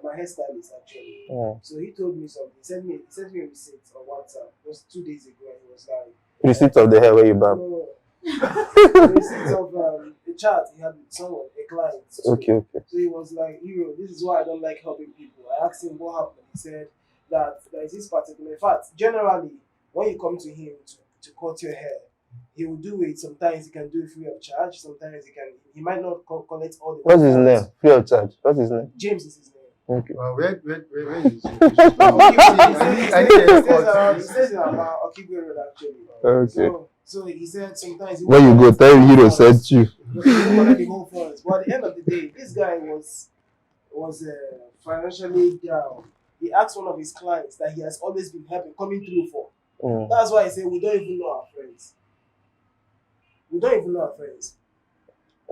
my hairstylist actually. So he told me something. He sent me a receipt on WhatsApp just 2 days ago, and he was like, receipt of the hair where you barb. No. The receipt of a chat he had with someone, a client. So, Okay. So he was like, Hero, this is why I don't like helping people. I asked him what happened. He said that there is this particular. In fact, generally, when you come to him to cut your hair, he will do it. Sometimes he can do it free of charge. Sometimes he might not collect all the. What's his name? Free of charge. What's his name? James is his name. Okay. Where is it? He says in about Okigwe Road actually. Okay. So he said sometimes When you go, tell Hero sent you. He wanted the whole funds. But at the end of the day, this guy was financially down. He asked one of his clients that he has always been coming through for. That's why I say we don't even know our friends. We don't even know our friends.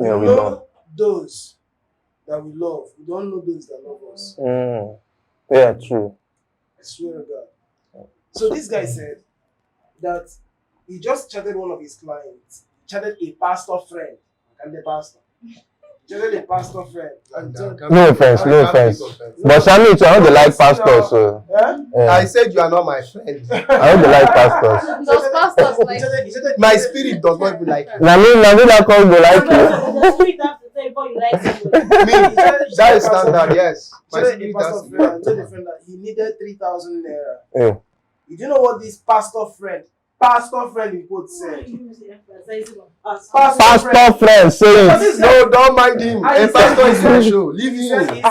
Yeah, we know don't. Those that we love. We don't know those that love us. Yeah, true. I swear to God. So this guy said that he just chatted one of his clients. Chatted a pastor friend. And the pastor. Chatted a pastor friend. No offense. But Shami, I don't like pastors. So. I said you are not my friend. I don't like pastors. Those pastors like My spirit does not even like you. Now me that call go like you. The spirit have to tell you before you like somebody. Me, that is standard, yes. My Chatted a spirit pastor has to be. friend. And told the friend that he needed 3,000 naira. Yeah. You do know what this pastor friend in quote said? Pastor friend saying. No, don't mind him. A pastor is your show. Leave He him. said,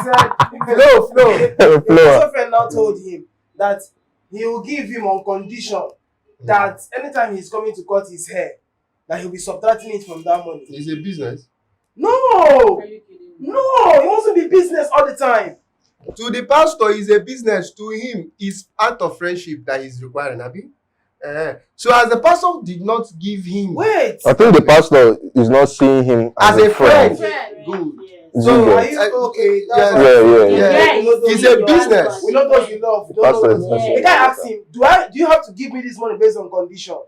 Flow. the pastor friend now told him that he will give him on condition that anytime he's coming to cut his hair, that he'll be subtracting it from that money. It's a business. No! Are you kidding me? No, it mustn't be business all the time. To the pastor, is a business. To him, it's act of friendship that he's requiring, Abi. So as the pastor did not give him Wait. I think the pastor is not seeing him as a friend. Friend. Good. Yes. So Are you okay? That's yeah, why- Yeah. It's a business. We know those you love. We don't Pastor know is those. not The guy asked him, do you have to give me this money based on condition?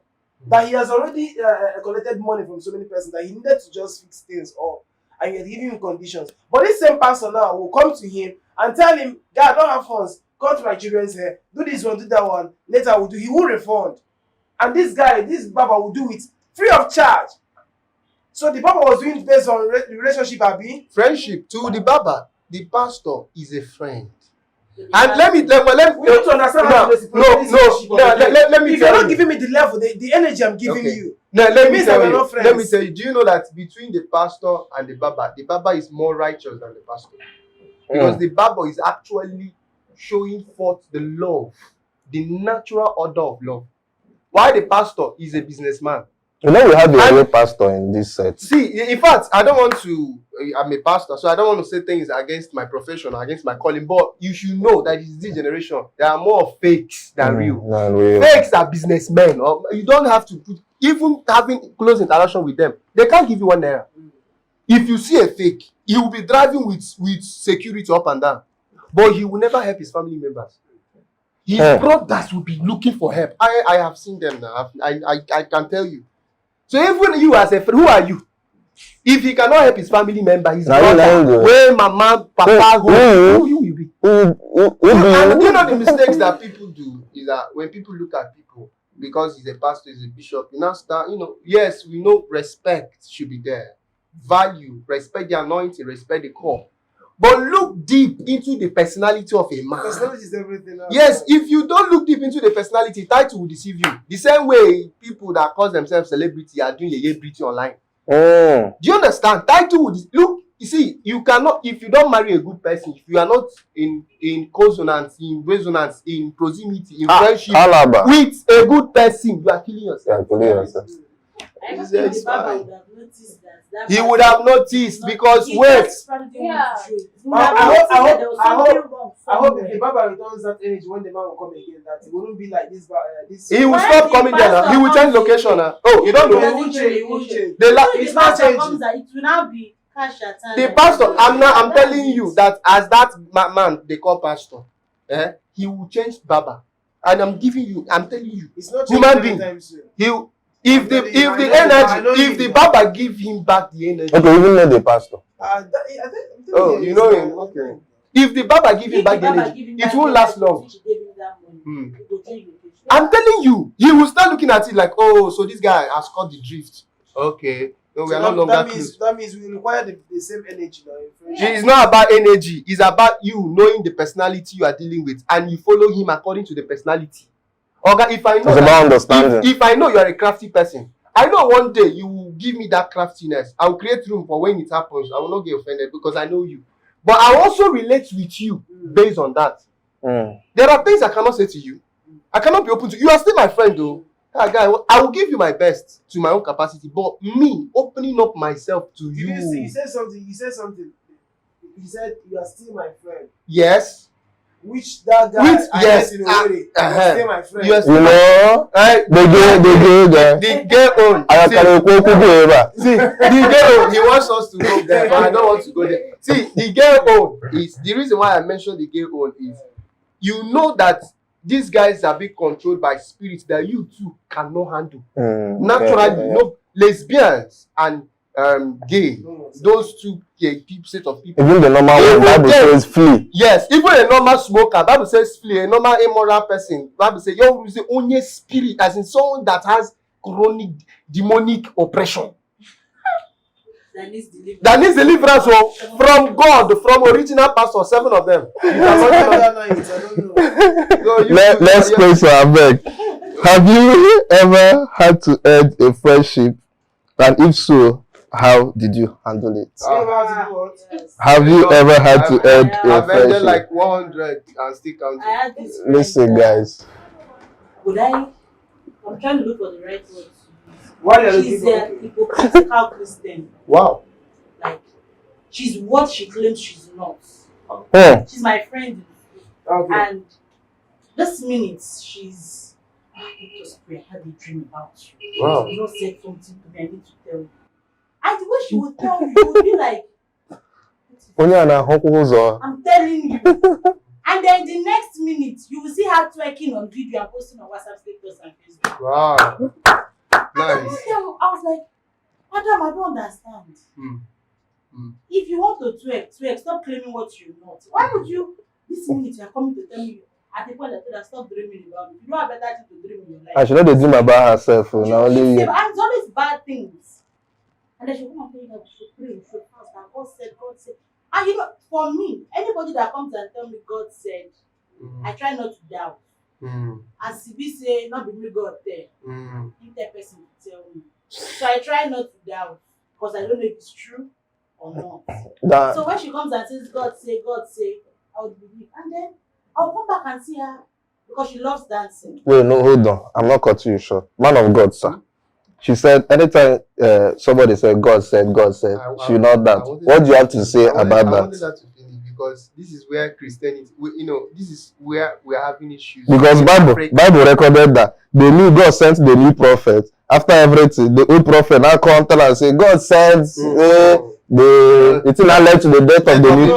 That he has already collected money from so many persons that he needed to just fix things up, and you're giving him conditions. But this same person now will come to him and tell him, "God, I don't have funds. Cut my children's hair. Do this one, do that one. Later I will do." He will refund, and this guy, this Baba, will do it free of charge. So the Baba was doing it based on relationship, Abi. Friendship to the Baba, the pastor is a friend. So And the let me We need to understand how to reciprocate this relationship. let me If you're tell not you. giving me the level, the energy I'm giving Okay. you, Now it means that we're not friends. let me tell you. Do you know that between the pastor and the Baba is more righteous than the pastor? Because the Baba is actually showing forth the love, the natural order of love. Why the pastor is a businessman? You know, we have a And- real pastor in this set. See, in fact, I don't want to. I'm a pastor, so I don't want to say things against my profession or against my calling. But you should know that in this generation, there are more fakes than real. No, real. Fakes are businessmen. Or you don't have to put, even having close interaction with them, they can't give you £1. If you see a fake, he will be driving with security up and down, but he will never help his family members. His brothers will be looking for help. I have seen them now. I can tell you. So even you as a friend, who are you? If he cannot help his family member, his brother, where mama, papa, who you will be? And you know the mistakes that people do is that when people look at people because he's a pastor, he's a bishop, you now start, yes, we know respect should be there. Value, respect the anointing, respect the call. But look deep into the personality of a man. Personality is everything. Yes, if you don't look deep into the personality, title will deceive you. The same way people that call themselves celebrity are doing a beauty online. Do you understand? Title will look. You see, you cannot, if you don't marry a good person, if you are not in consonance, in resonance, in proximity, in friendship with a good person, you are killing yourself. I don't think the Baba would have noticed that. He would have noticed because wait. I hope if the Baba returns that energy when the man will come again, that it wouldn't be like this. He will stop coming there now. He will change location now. Oh, you don't know. He won't change. He won't change. It's not changing. It will now be cash at time. The pastor, I'm telling you that as that man they call pastor, he will change Baba. And I'm telling you, It's not human changing being. anytime soon. If the Baba give him back the energy. Okay, even know the pastor. Oh, you know him. Okay. If the Baba give him back the energy, it won't last long. I'm telling you, he will start looking at it like, oh, so this guy has caught the drift. Okay. No, we are no longer close. That means we require the same energy now. It's not about energy. It's about you knowing the personality you are dealing with, and you follow him according to the personality. Okay, if I know, it's about understanding. If I know you are a crafty person, I know one day you will give me that craftiness. I will create room for when it happens. I will not get offended because I know you. But I also relate with you based on that. There are things I cannot say to you. I cannot be open to you. You are still my friend, though. Guy, I will give you my best to my own capacity. But me opening up myself to you. You said something. You said you are still my friend. Yes. Which that guy yes, in a way, still my friend. Yes, you know, the girl own. See, the girl own, he wants us to go there, but I don't want to go there. See, the girl own is the reason why I mentioned the girl own is you know that these guys are being controlled by spirits that you too cannot handle. Naturally, lesbians and gay, those two set of people. Even the normal one, Bible says flee. Yes, even a normal smoker, Bible says flee. A normal immoral person, Bible says you're the only spirit, as in someone that has chronic demonic oppression. That needs deliverance from God, from original pastor, 7 of them. Let's pray for Abeg. Have you ever had to end a friendship? And if so, how did you handle it? Have you ever had to end a I've ended friendship? like 100 and still counting. Listen, guys. I'm trying to look for the right words. Why are She's a hypocritical Christian. Wow. Like, she's what she claims she's not. She's my friend. Okay. And this minute, she's just pray. I had a dream about you. Wow. You know, said something to me. I need to tell you. And the way she would tell you, you would be like, I'm telling you. And then the next minute, you will see her twerking on video and posting on WhatsApp status and Facebook. Wow. Nice. I was like, Madam, I don't understand. If you want to twerk, stop claiming what you're not. Why would you, this minute, you're coming to tell me, at the point I told her, stop dreaming about me. You don't have better thing to dream in your life. And she not dream about herself. Now only and it's always bad things. And then she come and tell you that we should pray, we should fast, that God said. And you know, for me, anybody that comes and tell me God said, I try not to doubt. As if we say, not be me God there. If that person will tell me. So I try not to doubt. Because I don't know if it's true or not. So when she comes and says, God say, I would believe. And then I'll come back and see her because she loves dancing. Wait, no, hold on. I'm not cutting you short. Man of God, sir. She said, anytime somebody said, God said, she not that. What do you have to say about that? I wanted that to finish because this is where Christianity, this is where we're having issues. Because Bible recorded that they knew God sent the new prophet. After everything, the old prophet now come tell and say, God sends it now led to the death of the new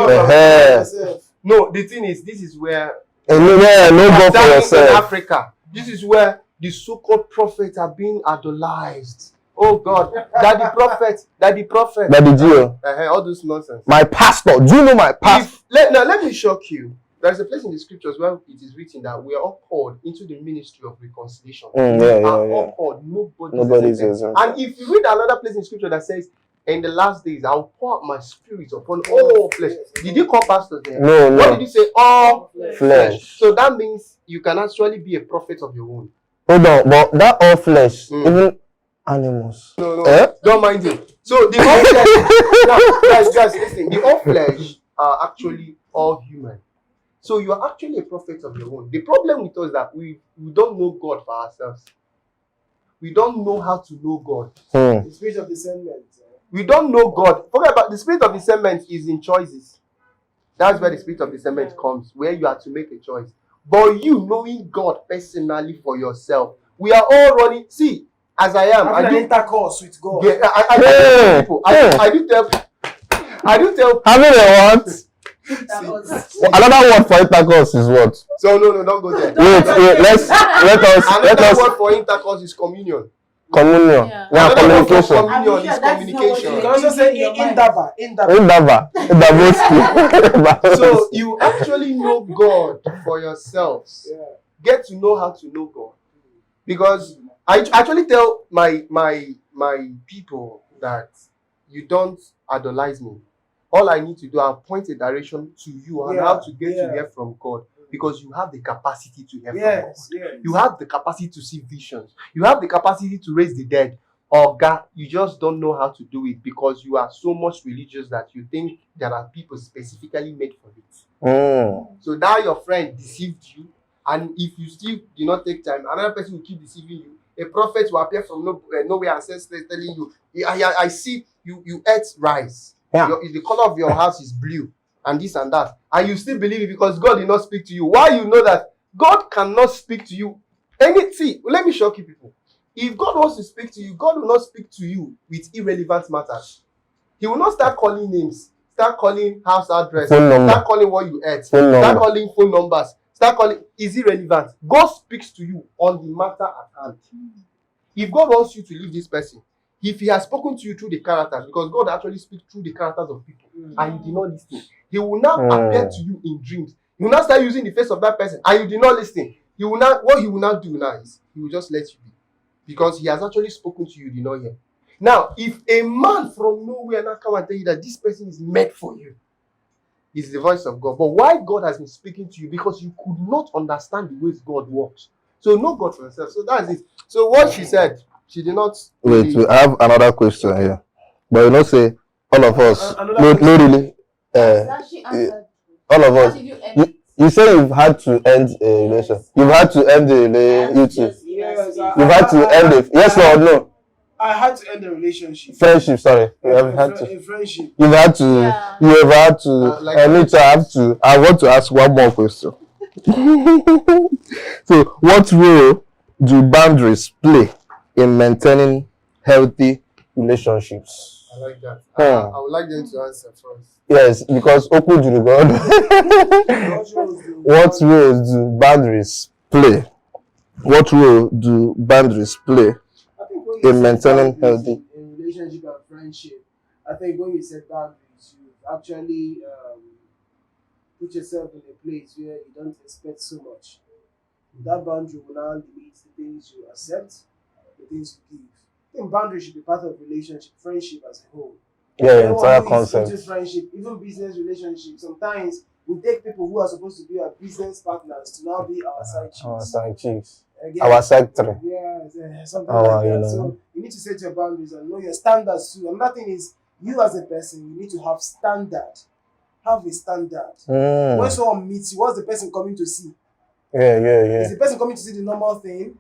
No, the thing is, this is where no God for yourself. In Africa, this is where the so-called prophets are being idolized. Oh God, daddy prophet, daddy Gio. All those nonsense. My pastor, do you know my pastor? Let me shock you. There's a place in the scriptures where it is written that we are all called into the ministry of reconciliation. All called. Nobody's exempt. And if you read another place in scripture that says, in the last days, I'll pour out my spirit upon all flesh. Did you call pastors there? No. What did you say? All flesh. So that means you can actually be a prophet of your own. Hold on, but that all flesh, even animals. No. Don't mind it. So the all flesh, guys, listen. The all flesh are actually all human. So you are actually a prophet of your own. The problem with us is that we don't know God for ourselves. We don't know how to know God. The spirit of discernment. We don't know God. Forget about the spirit of discernment is in choices. That's where the spirit of discernment comes, where you have to make a choice. But you knowing God personally for yourself, we are all running. See, as I am, I do intercourse with God. Yeah, I tell people. I do tell. How many want? Another word for intercourse is what? So no, don't go there. Wait, let us. Another word for intercourse is communion. Communion. Yeah, communication. Communion is communication. You can also say indaba. So you actually know God for yourselves. Yeah. Get to know how to know God. Because I actually tell my people that you don't idolize me. All I need to do, I'll point a direction to you on how to get to hear from God. Because you have the capacity to hear from God. Yes. You have the capacity to see visions. You have the capacity to raise the dead. Or God, you just don't know how to do it because you are so much religious that you think there are people specifically made for it. So now your friend deceived you, and if you still do not take time, another person will keep deceiving you. A prophet will appear from nowhere and says, telling you, I see you ate rice. Yeah. The color of your house is blue. And this and that, and you still believe it because God did not speak to you. Why you know that God cannot speak to you? See, let me shock you people. If God wants to speak to you, God will not speak to you with irrelevant matters. He will not start calling names, start calling house address, start calling what you ate, start calling phone numbers, start calling. Is irrelevant. God speaks to you on the matter at hand. If God wants you to leave this person, if he has spoken to you through the characters, because God actually speaks through the characters of people, and you did not listen, he will now appear to you in dreams. You will now start using the face of that person, and you did not listen. What he will now do now is he will just let you be, because he has actually spoken to you, you did not hear. Now, if a man from nowhere now come and tell you that this person is meant for you, it's the voice of God. But why God has been speaking to you? Because you could not understand the ways God works. So know God for yourself. So that's it. So what she said, she did not. Wait, we have another question here. But you know, say all of us, all of us. You say you've had to end a relation. You've had to end the YouTube. You've had to end it. Yes or no? I had to end the relationship. Friendship, sorry. You have had to. A friendship. You've had to. Yeah. You have had to. Like- I need to have to. I want to ask one more question. So, what role do boundaries play in maintaining healthy relationships? I like that. Hmm. I would like them to answer first. Yes, because Okujuru God. What role do boundaries play? What role do boundaries play? I think when you In set maintaining boundaries healthy. in relationship and friendship, I think when you set boundaries, you actually put yourself in a place where you don't expect so much. That boundary will now limit the things you accept, the things you give. I think boundaries should be part of relationship, friendship as a whole. Yeah, Everyone entire who is concept. into friendship, even business relationships, sometimes we take people who are supposed to be our business partners to now be our side chicks. Our side chicks. Again, Our secretary. yeah, something Our, like that. you know. So you need to set your boundaries and know your standards too. Another thing is you as a person, you need to have standard. Have a standard. When someone meets you, what's the person coming to see? Yeah. Is the person coming to see the normal thing?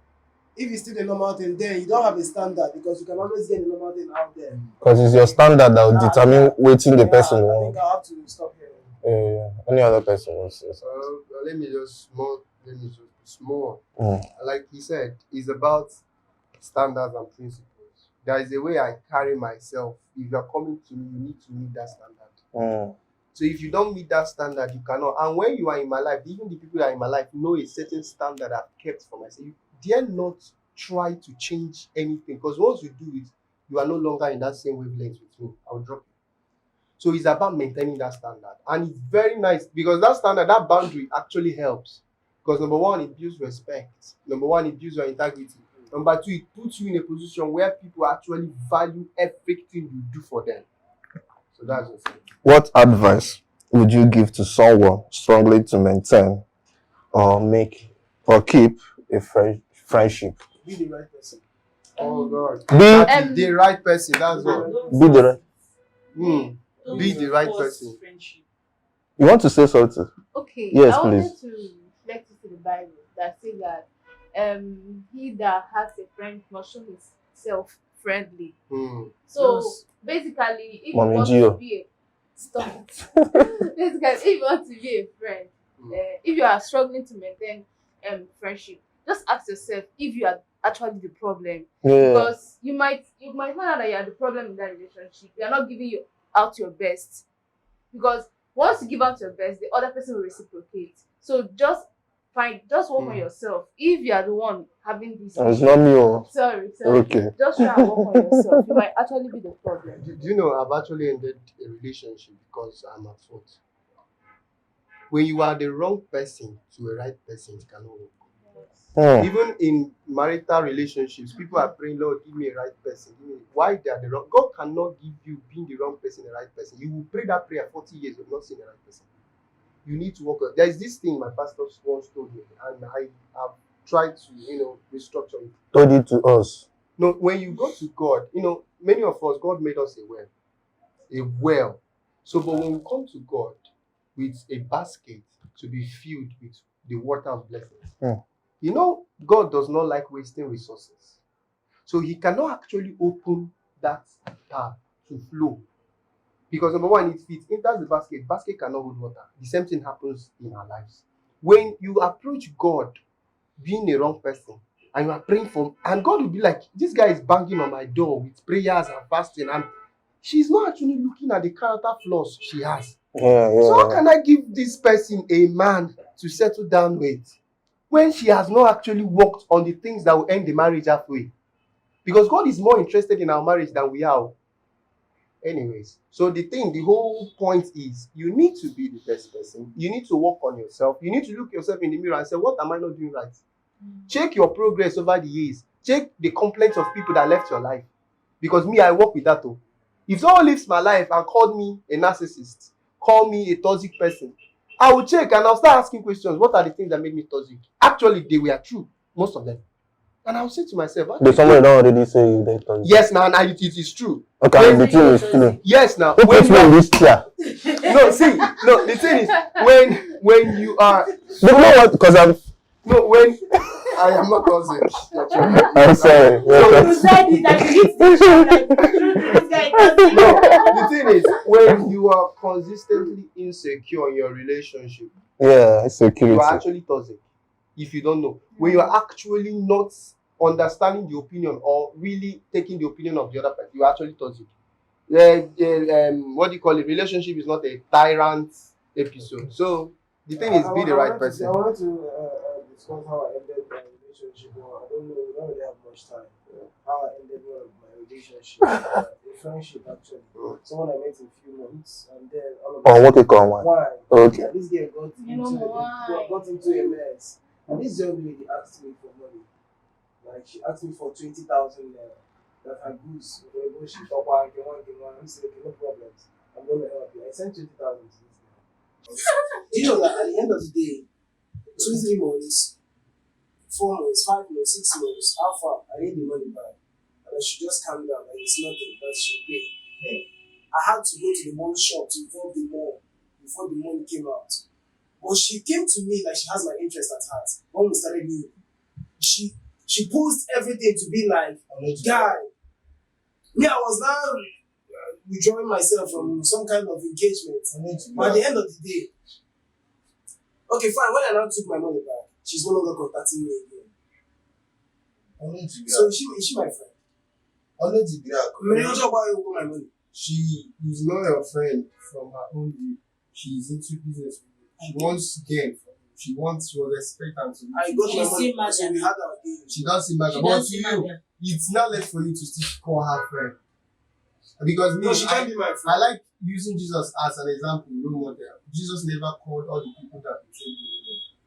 If it's still the normal thing, then you don't have a standard because you can always get the normal thing out there. Because it's your standard that will determine waiting the person I wants. think I have to stop here. Yeah. Any other person wants to say Let me just small. something? Like he said, it's about standards and principles. There is a way I carry myself. If you're coming to me, you need to meet that standard. So if you don't meet that standard, you cannot. And when you are in my life, even the people that are in my life know a certain standard I've kept for myself. You dare not try to change anything, because once you do it, you are no longer in that same wavelength with me. I'll drop you. So it's about maintaining that standard. And it's very nice because that standard, that boundary actually helps. Because number one, it builds respect. Number one, it builds your integrity. Number two, it puts you in a position where people actually value everything you do for them. So that's the thing. What advice would you give to someone struggling to maintain or keep a friendship? Be the right person. Oh God. Be That is the right person. That's what. Be the right. Don't Be the right force person. friendship. You want to say something? Okay. Yes, I wanted please. to reflect to the Bible that says that he that has a friend must show himself friendly. So Yes. basically, if Mommy you want Gio. to be stop it. Basically, if you want to be a friend, if you are struggling to maintain friendship, just ask yourself if you are actually the problem. Yeah. Because you might find out that you are the problem in that relationship. You are not giving out your best. Because once you give out your best, the other person will reciprocate. So just work on yourself. If you are the one having this It's not me. Oh. sorry. Okay. Just try and work on yourself. You might actually be the problem. Do you know I've actually ended a relationship because I'm at fault. When you are the wrong person to a right person, it cannot work. Even in marital relationships, people are praying, Lord, give me a right person. Why they are the wrong? God cannot give you being the wrong person the right person. You will pray that prayer 40 years, you've not seen the right person. You need to work on. There is this thing my pastor once told me, and I have tried to, restructure it. Told it to us. No, when you go to God, many of us, God made us a well. So, but when we come to God with a basket to be filled with the water of blessings, God does not like wasting resources. So he cannot actually open that tap to flow. Because number one, if it enters the basket cannot hold water. The same thing happens in our lives. When you approach God being a wrong person, and you are praying for, and God will be like, this guy is banging on my door with prayers and fasting, and she's not actually looking at the character flaws she has. So how can I give this person a man to settle down with when she has not actually worked on the things that will end the marriage halfway? Because God is more interested in our marriage than we are. Anyways, so the whole point is you need to be the best person. You need to work on yourself. You need to look yourself in the mirror and say, what am I not doing right? Check your progress over the years. Check the complaints of people that left your life. Because me, I work with that too. If someone leaves my life and called me a narcissist, call me a toxic person, I will check and I'll start asking questions. What are the things that made me toxic? Actually, they were true, most of them. And I'll say to myself, But someone don't already say you that toxic. yes, now it is true. Okay, the thing is true. Yes, now. Who puts me in this chair? No, the thing is, when you are No, what? Because I'm. no, I am not toxic. I'm sorry. You said it and you hit the shot like this guy doesn't No, know. the thing is, when you are consistently insecure in your relationship, Yeah, you security. are actually toxic. If you don't know, when you are actually not understanding the opinion or really taking the opinion of the other person, you are actually toxic. What do you call it? Relationship is not a tyrant episode. So the thing is, be the right person. I wanted to discuss how I ended my relationship. Well, I don't know, we don't really have much time. How I ended one of my relationship, a friendship actually. Someone I met in a few months, and then all of a Oh, sudden, what you call one? why? Okay. And this girl You know why? got into a mess. And this young lady asked me for money. Like she asked me for 20,000 naira. That her goods, when she talk one, get one, I said, okay, no problems. I'm gonna help you. I sent 20,000 to this girl. Do you know that at the end of the day, 2, 3 months, 4 months, 5 months, 6 months, how far? I need the money back. And I should just calm down, like it's nothing, that she pay. I had to go to the mall shop to involve the mall before the money came out. But she came to me like she has my interest at heart. When we started new, she posed everything to be like, guy. Me, I was now withdrawing myself from some kind of engagement. But at the end of the day, okay, fine. When I now took my money back, she's no longer contacting me again. So is she my friend? My money. She is not your friend from her own view. She is into business. She wants gain from you. She wants your respect and to I got She my money. see Madam. So we had our deal. She doesn't matter. She But to doesn't you, matter. it's not left for you to still call her friend. Because me, No, she can't be my I friend. like using Jesus as an example, role model. Jesus never called all the people that betrayed him.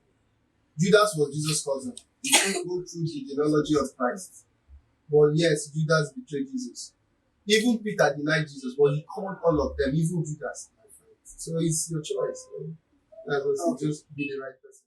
Judas was Jesus' cousin. He didn't go through the genealogy of Christ. But yes, Judas betrayed Jesus. Even Peter denied Jesus, but he called all of them, even Judas, my friend. So it's your choice. That's what just be the right person.